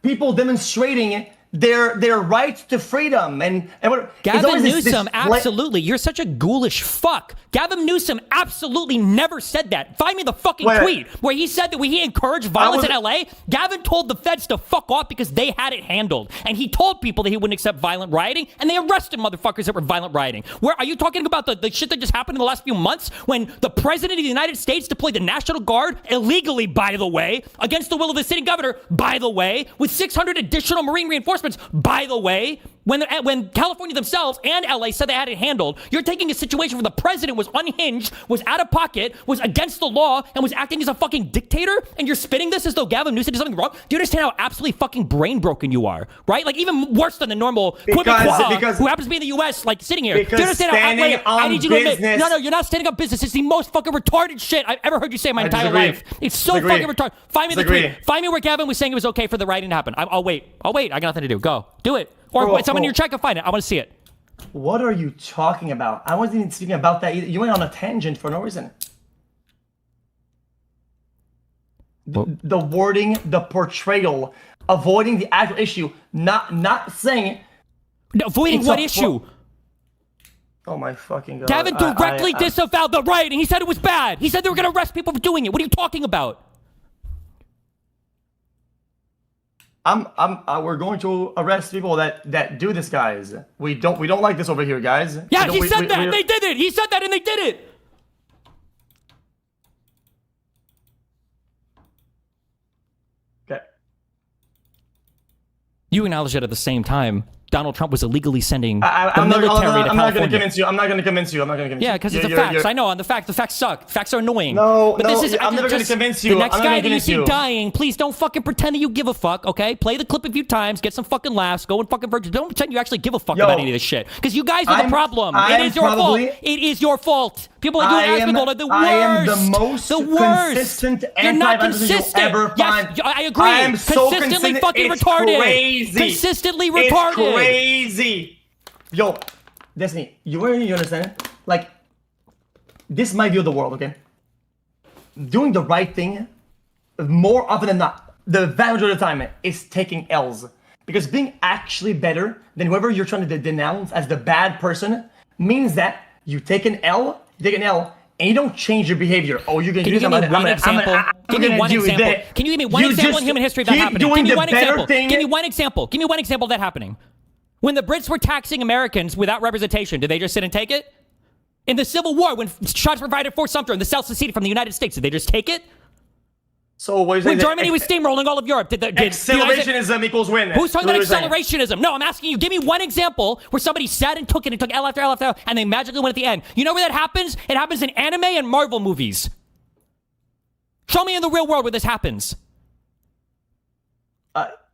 people demonstrating their right to freedom and what. Gavin Newsom, absolutely. You're such a ghoulish fuck. Gavin Newsom absolutely never said that. Find me the fucking tweet where he said that when he encouraged violence in LA, Gavin told the feds to fuck off because they had it handled. And he told people that he wouldn't accept violent rioting, and they arrested motherfuckers that were violent rioting. Where are you talking about the shit that just happened in the last few months when the president of the United States deployed the National Guard illegally, by the way, against the will of the sitting governor, by the way, with 600 additional Marine reinforcements, by the way, when California themselves and LA said they had it handled. You're taking a situation where the president was unhinged, was out of pocket, was against the law, and was acting as a fucking dictator, and you're spinning this as though Gavin Newsom did something wrong? Do you understand how absolutely fucking brain broken you are? Right? Like, even worse than the normal Quebecois who happens to be in the US, like, sitting here. Do you understand how I need you to admit, no, you're not standing up business. It's the most fucking retarded shit I've ever heard you say in my entire life. It's so fucking retarded. Find me the tweet. Find me where Gavin was saying it was okay for the rioting to happen. I'll wait. I got nothing to do. Go. Do it. Or someone in your chat can find it. I want to see it. What are you talking about? I wasn't even speaking about that either. You went on a tangent for no reason. The wording, the portrayal, avoiding the actual issue, not saying. Avoiding what issue? Oh my fucking god. Gavin directly disavowed the riot, and he said it was bad. He said they were going to arrest people for doing it. What are you talking about? We're going to arrest people that do this, guys. We don't like this over here, guys. Yeah, he said that. They did it. He said that, and they did it. Okay. You acknowledge it at the same time. Donald Trump was illegally sending the military to California. I'm not going to convince you. I'm not going to convince you. Yeah, because it's the facts. I know. On the facts suck. Facts are annoying. But I'm never going to convince you. The next guy that you see dying, please don't fucking pretend that you give a fuck, okay? Play the clip a few times, get some fucking laughs, go and fucking virgin. Don't pretend you actually give a fuck about any of this shit. Because you guys are the problem. It is your fault. It is your fault. People like you and Asmongold are the worst. I am the most consistent anti-violence you'll ever find. Yes, I agree. I am so consistently consistent. fucking It's retarded. Crazy. Consistently retarded. It's crazy. Yo, Destiny, you understand? Like, this is my view of the world, okay? Doing the right thing, more often than not, the vast majority of the time, is taking L's. Because being actually better than whoever you're trying to denounce as the bad person means that you take an L, and you don't change your behavior. Oh, you're going to do Can you give me one example? Can you give me one example in human history of that happening? Give me one example. Give me one example. Give me one example of that happening. When the Brits were taxing Americans without representation, did they just sit and take it? In the Civil War, when shots were fired at Fort Sumter and the South seceded from the United States, did they just take it? So what is when Germany was steamrolling all of Europe, did accelerationism equals win? Who's talking about accelerationism? No, I'm asking you, give me one example where somebody sat and took it and took L after L after L, and they magically went at the end. You know where that happens? It happens in anime and Marvel movies. Show me in the real world where this happens.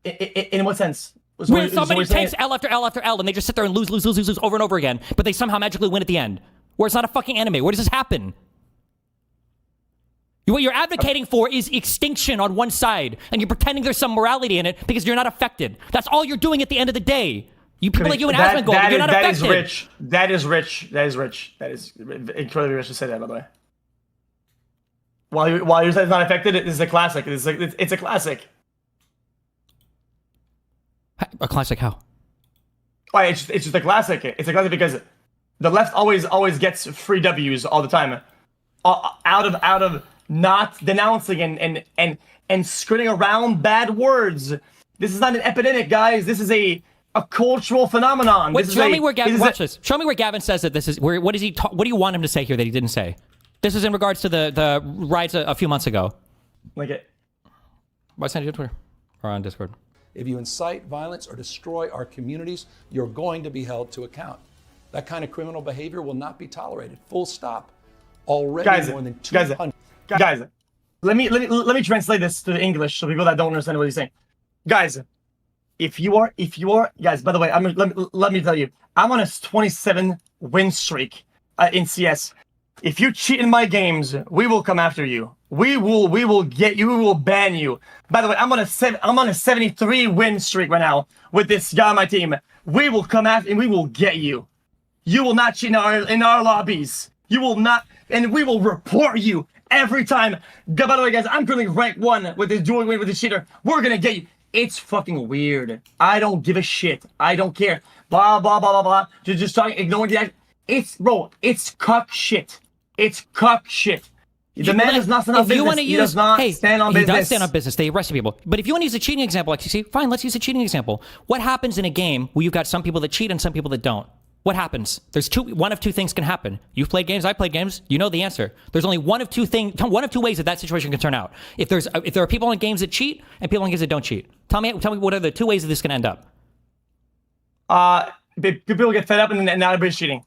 In what sense? Where somebody takes L after L after L, and they just sit there and lose over and over again, but they somehow magically win at the end. Where it's not a fucking anime. Where does this happen? What you're advocating for is extinction on one side, and you're pretending there's some morality in it because you're not affected. That's all you're doing at the end of the day. You people like you and Asmongold, you're not affected. That is rich. That is incredibly rich to say that, by the way. While you're saying it's not affected, it's a classic. It's a classic. A classic how? Why? It's just a classic. It's a classic because the left always gets free W's all the time, out of not denouncing and skirting around bad words. This is not an epidemic, guys. This is a a cultural phenomenon. Wait, This show is me where Gavin. Watch a, this. Show me where Gavin says that this is. What is he? What do you want him to say here that he didn't say? This is in regards to the riots a few months ago. Like it. Why send you on Twitter or on Discord? If you incite violence or destroy our communities, you're going to be held to account. That kind of criminal behavior will not be tolerated. Full stop. Already more than 200. Guys, let me translate this to English so people that don't understand what he's saying. Guys, if you are guys, by the way, let me tell you, I'm on a 27 win streak in CS. If you cheat in my games, we will come after you. We will get you. We will ban you. By the way, I'm on a 73 win streak right now with this guy on my team. We will come after and we will get you. You will not cheat in our lobbies. You will not, and we will report you every time. By the way, guys, I'm currently rank 1 with this dueling with this cheater. We're gonna get you. It's fucking weird. I don't give a shit. I don't care. Blah blah blah blah blah. Just talking, ignoring the act. It's cuck shit. It's cuck shit. The man does not stand on business. He does not stand on business. He does stand on business. They arrested people. But if you want to use a cheating example, xQc, fine, let's use a cheating example. What happens in a game where you've got some people that cheat and some people that don't? What happens? There's one of two things can happen. You've played games, I've played games. You know the answer. There's only one of two ways that situation can turn out. If there are people in games that cheat and people in games that don't cheat. Tell me what are the two ways that this can end up? People get fed up and now everybody's cheating.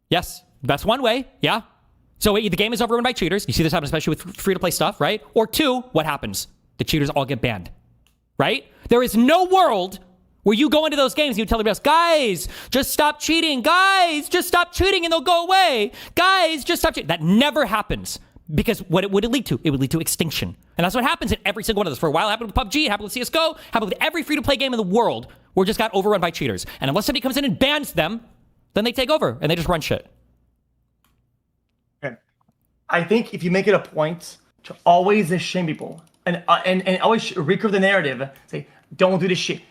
Yes, that's one way. Yeah. So the game is overrun by cheaters. You see this happen especially with free-to-play stuff, right? Or 2, what happens? The cheaters all get banned, right? There is no world where you go into those games and you tell everybody else, guys, just stop cheating. Guys, just stop cheating and they'll go away. Guys, just stop cheating. That never happens. Because what would it lead to? It would lead to extinction. And that's what happens in every single one of those. For a while, it happened with PUBG, it happened with CSGO, happened with every free-to-play game in the world where it just got overrun by cheaters. And unless somebody comes in and bans them, then they take over and they just run shit. I think if you make it a point to always shame people and always recurve the narrative, say, don't do this shit.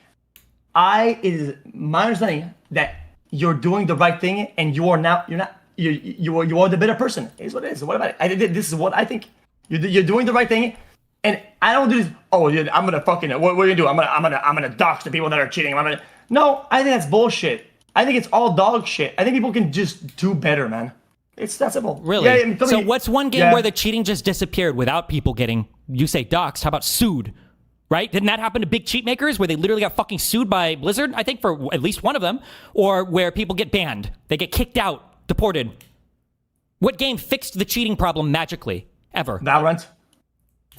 It is my understanding that you're doing the right thing and you are the better person. Is what it is. What about it? This is what I think. You're doing the right thing, and I don't do this. Oh, yeah, I'm gonna fucking. What are you gonna do? I'm gonna dox the people that are cheating. No, I think that's bullshit. I think it's all dog shit. I think people can just do better, man. It's that simple. Really? Yeah, so what's one game where the cheating just disappeared without people getting, you say doxxed, how about sued? Right? Didn't that happen to big cheat makers where they literally got fucking sued by Blizzard? I think for at least one of them. Or where people get banned. They get kicked out, deported. What game fixed the cheating problem magically? Ever? Valorant.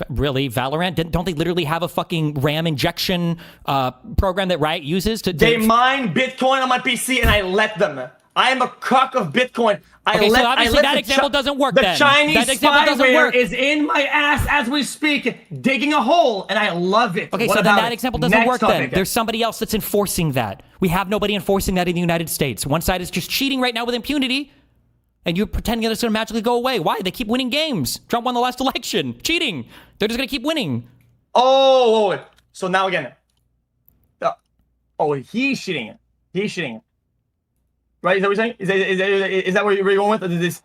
Really? Valorant? Don't they literally have a fucking RAM injection program that Riot uses to... They mine Bitcoin on my PC and I let them. I am a cuck of Bitcoin. Obviously that example doesn't work then. The Chinese spyware is in my ass as we speak, digging a hole, and I love it. Okay, so then that example doesn't work then. There's somebody else that's enforcing that. We have nobody enforcing that in the United States. One side is just cheating right now with impunity, and you're pretending that it's going to magically go away. Why? They keep winning games. Trump won the last election. Cheating. They're just going to keep winning. Oh, so now again. He's cheating. He's cheating. Right? Is that what you're saying? Is that where you're going with? This?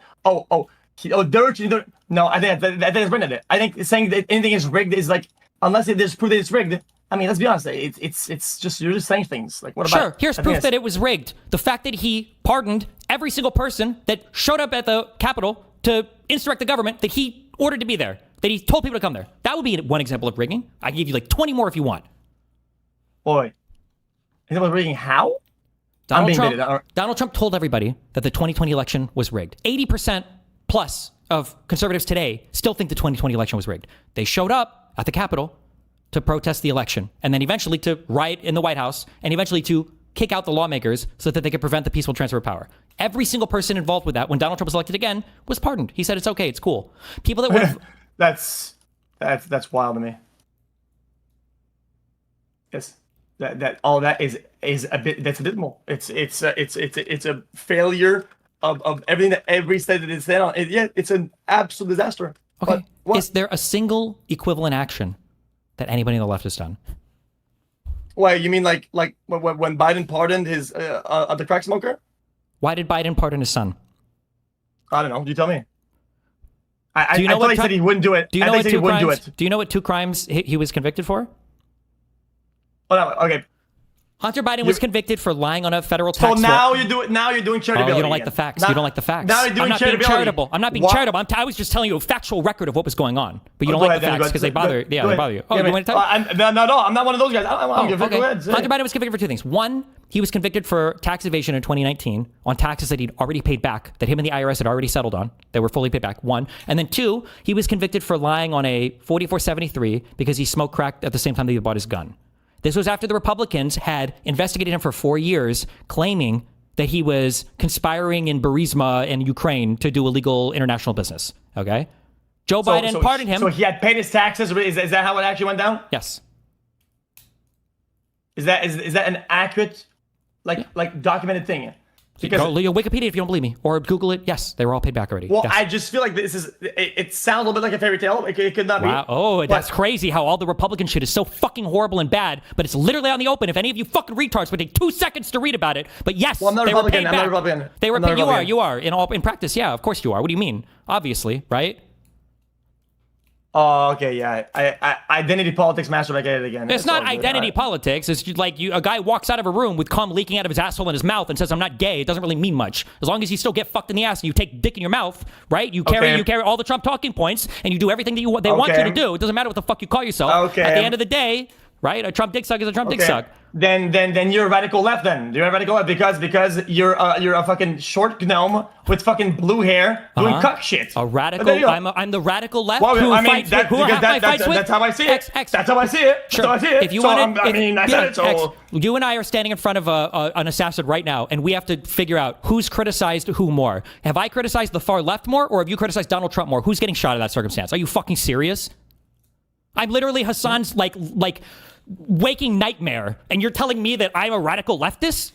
They're cheating. No, I think it's rigged. I think saying that anything is rigged is like, unless there's proof that it's rigged. I mean, let's be honest. It's just you're just saying things. Like, what about? Sure. Here's proof that it was rigged. The fact that he pardoned every single person that showed up at the Capitol to insurrect the government that he ordered to be there, that he told people to come there. That would be one example of rigging. I can give you like 20 more if you want. Boy, example of rigging how? Donald Trump told everybody that the 2020 election was rigged. 80% plus of conservatives today still think the 2020 election was rigged. They showed up at the Capitol to protest the election and then eventually to riot in the White House and eventually to kick out the lawmakers so that they could prevent the peaceful transfer of power. Every single person involved with that when Donald Trump was elected again was pardoned. He said it's okay, it's cool. People that would that's wild to me. Yes. That all that is a bit that's abysmal. It's a failure of everything that every state that is set on. It's an absolute disaster. Okay, is there a single equivalent action that anybody on the left has done? Why, you mean like when Biden pardoned his the crack smoker? Why did Biden pardon his son? I don't know. You tell me. I thought he said he wouldn't do it. Do you know what 2 crimes he was convicted for? Oh, no, okay. Hunter Biden was convicted for lying on a federal So tax. now you're doing charitability. Oh, you don't like again. the facts. Now- You don't like the facts. Now you're doing I'm not being charitability. charitable. I'm not being What? charitable. I was just telling you a factual record of what was going on. But you don't Go like ahead, the then, facts go because they ahead. bother. Go Yeah, they ahead. bother you. Oh, Yeah, you want to tell? no, I'm not one of those guys. I'm Oh, Go ahead. Say Hunter it. Biden was convicted for two things. One, he was convicted for tax evasion in 2019 on taxes that he'd already paid back, that him and the IRS had already settled on. They were fully paid back. One. And then two, he was convicted for lying on a 4473 because he smoked crack at the same time that he bought his gun. This was after the Republicans had investigated him for 4 years, claiming that he was conspiring in Burisma in Ukraine to do illegal international business. Okay? Joe Biden pardoned him. So he had paid his taxes. Is that how it actually went down? Yes. Is that an accurate, like documented thing? Because Go to Wikipedia if you don't believe me, or Google it. Yes, they were all paid back already. well, Yes. I just feel like this is. It sounds a little bit like a fairy tale. It could not Wow. be. Oh, that's But- crazy how all the Republican shit is so fucking horrible and bad, but it's literally on the open. If any of you fucking retards would take 2 seconds to read about it, but yes, Well, I'm not they were Republican. paid I'm back. not Republican. They were I'm not paid. Republican. You are in practice. Yeah, of course you are. What do you mean? Obviously, right? Oh, okay, yeah. I identity politics master. I get it again. It's all not good. identity politics. It's just like a guy walks out of a room with cum leaking out of his asshole in his mouth and says, "I'm not gay." It doesn't really mean much. As long as you still get fucked in the ass and you take dick in your mouth, right? You carry all the Trump talking points and you do everything that they want you to do. It doesn't matter what the fuck you call yourself. Okay. At the end of the day, right? A Trump dick suck is a Trump dick suck. Then you're a radical left. Then you're a radical left because you're a fucking short gnome with fucking blue hair doing cuck shit. A radical. There you go. I'm the radical left Well, who I mean, fights with, who because half my fights with. that's how I see it. X. That's how I see it. Sure. That's how I see it. If you so want to, I said it. So you and I are standing in front of an assassin right now, and we have to figure out who's criticized who more. Have I criticized the far left more, or have you criticized Donald Trump more? Who's getting shot in that circumstance? Are you fucking serious? I'm literally Hassan's like waking nightmare, and you're telling me that I'm a radical leftist?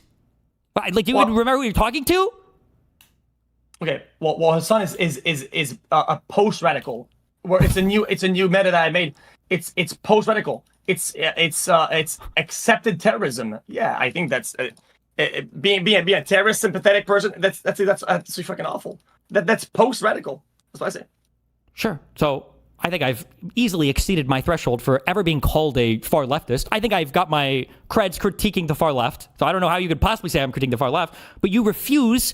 Like, you would remember who you're talking to? okay. Well, Hassan is a post radical. Where it's a new meta that I made. It's post radical. It's accepted terrorism. Yeah, I think that's being a terrorist sympathetic person. That's fucking awful. That's post radical. That's what I say. Sure. So I think I've easily exceeded my threshold for ever being called a far leftist. I think I've got my creds critiquing the far left. So I don't know how you could possibly say I'm critiquing the far left, but you refuse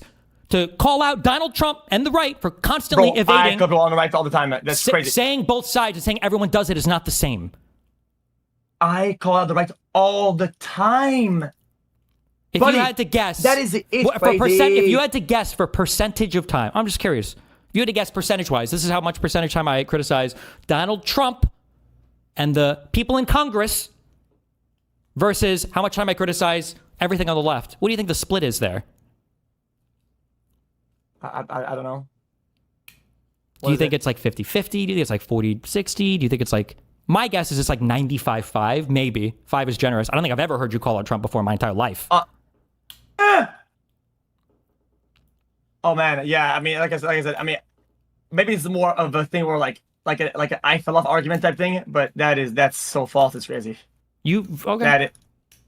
to call out Donald Trump and the right for constantly I evading. go on the right all the time. That's crazy. Saying both sides and saying everyone does it is not the same. I call out the right all the time. If Buddy, you had to guess, that is it, if you had to guess for percentage of time, I'm just curious. If you had to guess percentage-wise, this is how much percentage time I criticize Donald Trump and the people in Congress versus how much time I criticize everything on the left. What do you think the split is there? I don't know. Do you think it's like 50-50? Do you think it's like 40-60? Do you think it's like... My guess is it's like 95-5, maybe. 5 is generous. I don't think I've ever heard you call out Trump before in my entire life. Oh man, yeah. I mean, like I said, I mean, maybe it's more of a thing where like an I fell off argument type thing. But that's so false. It's crazy. Okay.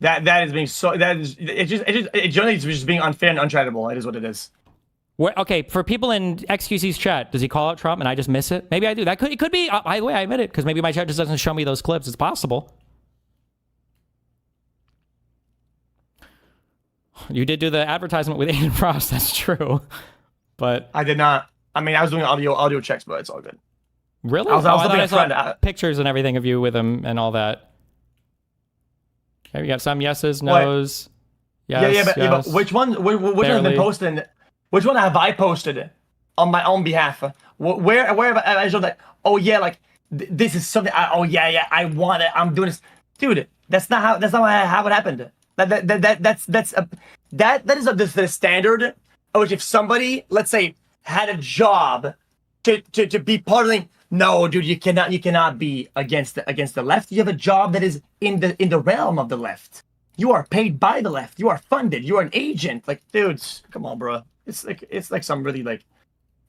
That is being so. It generally is just being unfair and uncharitable. It is what it is. Okay, for people in xQc's chat, does he call out Trump and I just miss it? Maybe I do. It could be. Either way, I admit it because maybe my chat just doesn't show me those clips. It's possible. You did do the advertisement with Aiden Frost. That's true, but I did not. I mean, I was doing audio checks, but it's all good. really, I was thought looking I at saw friend. pictures and everything of you with him and all that. Okay, we got some yeses, nos. Yes, But which one? Which one has been posted? Which one have I posted on my own behalf? Where have I showed that? Oh yeah, like this is something. I want it. I'm doing this, dude. That's not how it happened. That is the standard. Which if somebody, let's say, had a job to be part of the. No, dude, you cannot be against the left. You have a job that is in the realm of the left. You are paid by the left. You are funded. You are an agent. Like, dudes, come on, bro. It's like some really like.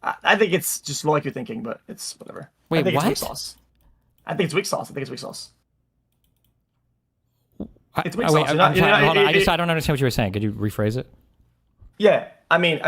I think it's just like you're thinking, but it's whatever. Wait, I think what? It's weak sauce. I think it's weak sauce. It's weak sauce. Wait, hold on. I don't understand what you were saying. Could you rephrase it? Yeah, I mean,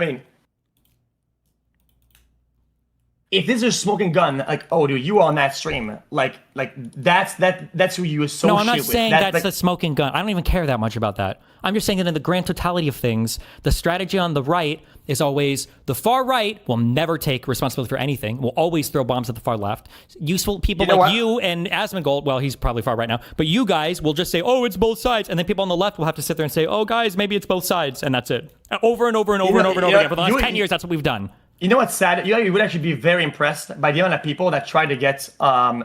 if this is a smoking gun, like, oh, dude, you on that stream, like that's who you associate with. No, I'm not saying that's like, the smoking gun. I don't even care that much about that. I'm just saying that in the grand totality of things, the strategy on the right is always the far right will never take responsibility for anything. Will always throw bombs at the far left. Useful people like you and Asmongold, well, he's probably far right now, but you guys will just say, oh, it's both sides. And then people on the left will have to sit there and say, oh, guys, maybe it's both sides. And that's it. Over and over and over and over and over again. For the last 10 years, that's what we've done. You know what's sad? You would actually be very impressed by the amount of people that try to get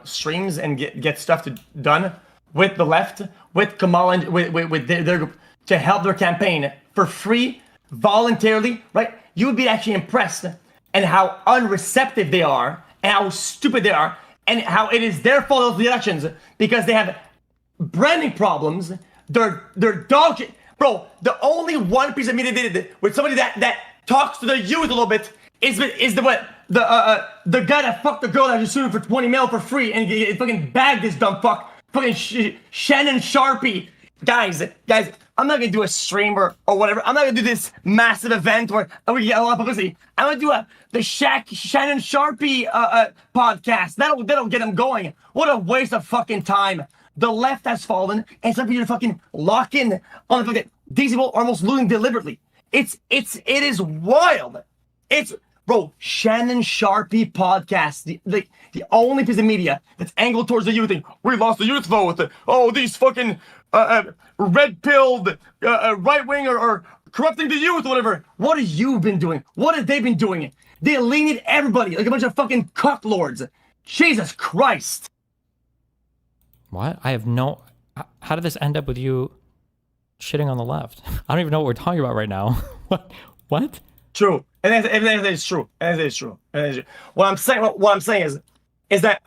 streams and get stuff done with the left, with Kamala, and with their group to help their campaign for free, voluntarily, right? You would be actually impressed and how unreceptive they are and how stupid they are and how it is their fault of the elections because they have branding problems. They're dog shit. Bro, the only one piece of media they did with somebody that talks to the youth a little bit is the guy that fucked the girl that was suing for 20 mil for free and he fucking bagged this dumb fuck. Fucking Shannon Sharpie. Guys, I'm not gonna do a stream or whatever. I'm not gonna do this massive event where we get a lot of publicity. I'm gonna do the Shannon Sharpie podcast. That'll get them going. What a waste of fucking time. The left has fallen, and some people fucking lock in on the fact that these people are almost losing deliberately. It is wild. It's bro, Shannon Sharpie podcast, the only piece of media that's angled towards the youth thing. We lost the youth vote. Oh, these fucking red-pilled right-wing or corrupting the youth, whatever. What have you been doing? What have they been doing? They alienated everybody like a bunch of fucking cocklords. Jesus Christ. What? I have no... How did this end up with you shitting on the left? I don't even know what we're talking about right now. What? True. And that is true. And that is true. What I'm saying is that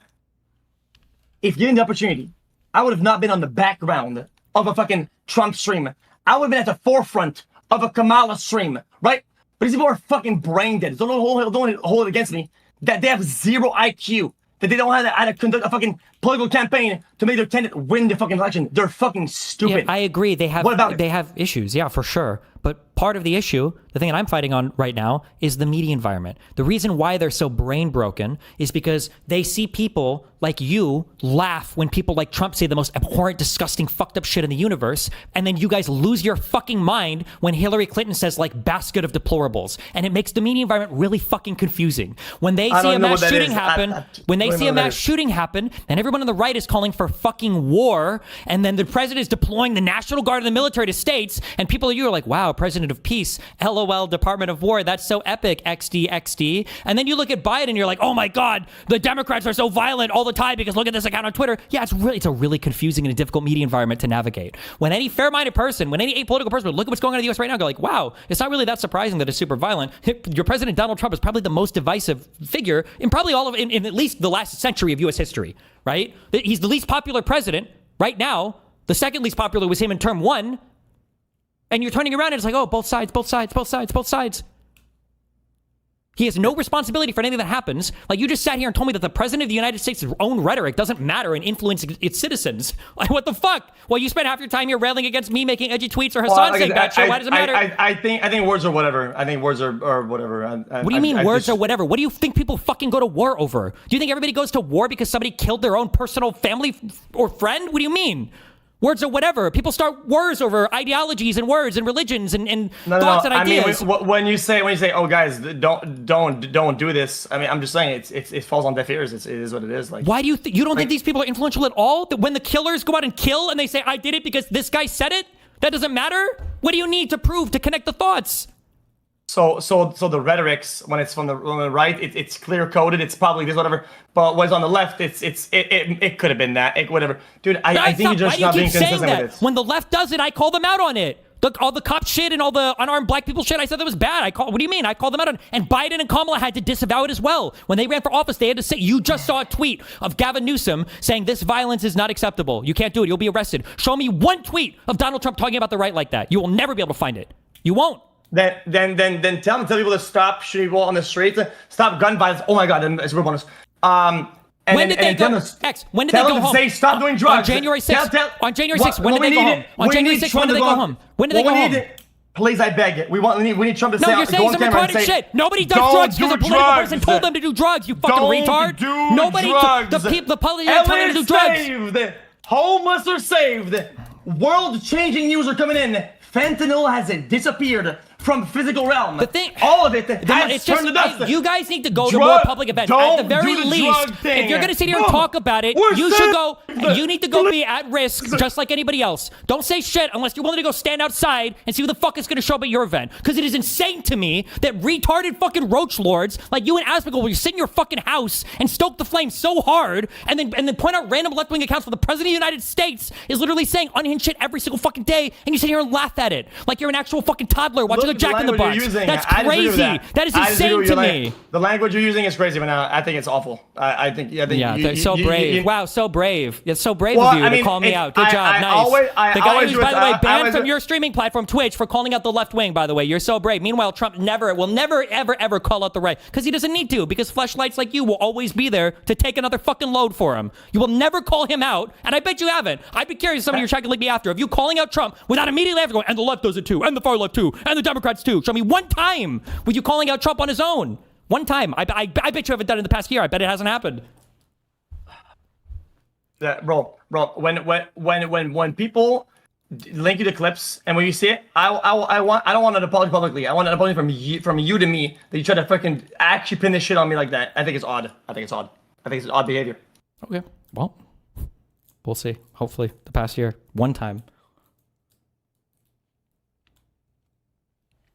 if given the opportunity, I would have not been on the background of a fucking Trump stream. I would have been at the forefront of a Kamala stream, right? But these people are fucking brain dead. Don't hold it against me. That they have zero IQ. That they don't know how to conduct a fucking political campaign to make their candidate win the fucking election. They're fucking stupid. Yeah, I agree. They have issues, yeah, for sure. But part of the issue, the thing that I'm fighting on right now, is the media environment. The reason why they're so brain broken is because they see people like you laugh when people like Trump say the most abhorrent, disgusting, fucked up shit in the universe, and then you guys lose your fucking mind when Hillary Clinton says like basket of deplorables, and it makes the media environment really fucking confusing. When they see a mass shooting happen, and everyone on the right is calling for fucking war, and then the president is deploying the National Guard and the military to states, and people like you are like, wow, President of Peace, LOL, Department of War, that's so epic, XD. And then you look at Biden and you're like, oh my God, the Democrats are so violent all the time because look at this account on Twitter. Yeah, it's a really confusing and a difficult media environment to navigate. When any fair-minded person, when any apolitical person would look at what's going on in the US right now, go like, wow, it's not really that surprising that it's super violent. Your president, Donald Trump, is probably the most divisive figure in probably in at least the last century of US history, right? He's the least popular president right now. The second least popular was him in term 1. And you're turning around and it's like, oh, both sides. He has no responsibility for anything that happens. Like, you just sat here and told me that the president of the United States' own rhetoric doesn't matter and influence its citizens. Like, what the fuck? Well, you spent half your time here railing against me making edgy tweets or Hassan saying bad shit. Why does it matter? I think words are whatever. I think words are whatever. What do you mean words are whatever? What do you think people fucking go to war over? Do you think everybody goes to war because somebody killed their own personal family or friend? What do you mean? Words are whatever. People start wars over ideologies and words and religions and thoughts and ideas. I mean, when you say, oh guys, don't do this. I mean, I'm just saying it falls on deaf ears. It is what it is. Like, why do you you don't think these people are influential at all? That when the killers go out and kill and they say I did it because this guy said it, that doesn't matter? What do you need to prove to connect the thoughts? So the rhetorics, when it's from the right, it's clear coded. It's probably this, whatever. But what's on the left, it could have been that, whatever. Dude, I think you're just not being consistent with it. When the left does it, I call them out on it. All the cop shit and all the unarmed black people shit, I said that was bad. What do you mean? I called them out on it. And Biden and Kamala had to disavow it as well. When they ran for office, they had to say, you just saw a tweet of Gavin Newsom saying this violence is not acceptable. You can't do it. You'll be arrested. Show me one tweet of Donald Trump talking about the right like that. You will never be able to find it. You won't. Then tell people to stop shooting people on the streets, stop gun violence. Oh my God, it's real bonus. When did they go home? Say stop doing drugs. On January 6th. On January 6th, when did they go home? On January 6th, when did they go home? When did they go home? Please, I beg. We need Trump to No, say. you're saying some retarded shit. Nobody does drugs because a political person told them to do drugs. You fucking retard. Nobody. The politicians telling them to do drugs. Saved. Homeless are saved. World-changing news are coming in. Fentanyl has disappeared from physical realm. The thing, all of it has turned to dust. You guys need to go to more public events. At the very least, if you're going to sit here and talk about it, you should go. You need to go be at risk just like anybody else. Don't say shit unless you're willing to go stand outside and see who the fuck is going to show up at your event. Because it is insane to me that retarded fucking roach lords like you and Aspical will sit in your fucking house and stoke the flame so hard and then point out random left-wing accounts where the president of the United States is literally saying unhinged shit every single fucking day, and you sit here and laugh at it like you're an actual fucking toddler watching a Jack in the Box. That's crazy. That is insane to me. The language you're using is crazy, but now I think it's awful. I think they're so brave. Wow, so brave. It's so brave of you to call me out. Good job. Nice. The guy who's, by the way, banned from your streaming platform, Twitch, for calling out the left wing, by the way. You're so brave. Meanwhile, Trump will never, ever call out the right because he doesn't need to, because fleshlights like you will always be there to take another fucking load for him. You will never call him out, and I bet you haven't. I'd be curious if some of you are trying to link me after. Of you calling out Trump without immediately after going, and the left does it too, and the far left too, and the Democrats too. Show me one time with you calling out Trump on his own. One time. I bet you haven't done it in the past year. I bet it hasn't happened. Bro, when people link you to clips and when you see it, I don't want an apology publicly. I want an apology from you to me that you try to fucking actually pin this shit on me like that. I think it's odd. I think it's odd behavior. Okay. Well, we'll see. Hopefully the past year. One time.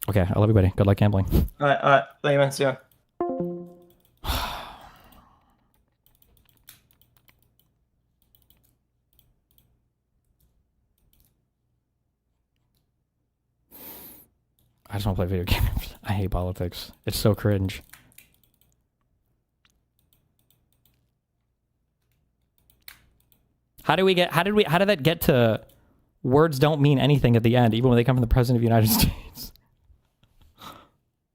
Okay, I love you, buddy. Good luck gambling. All right. Thank you, man. See ya. I just want to play video games. I hate politics. It's so cringe. How did that get to words don't mean anything at the end, even when they come from the President of the United States?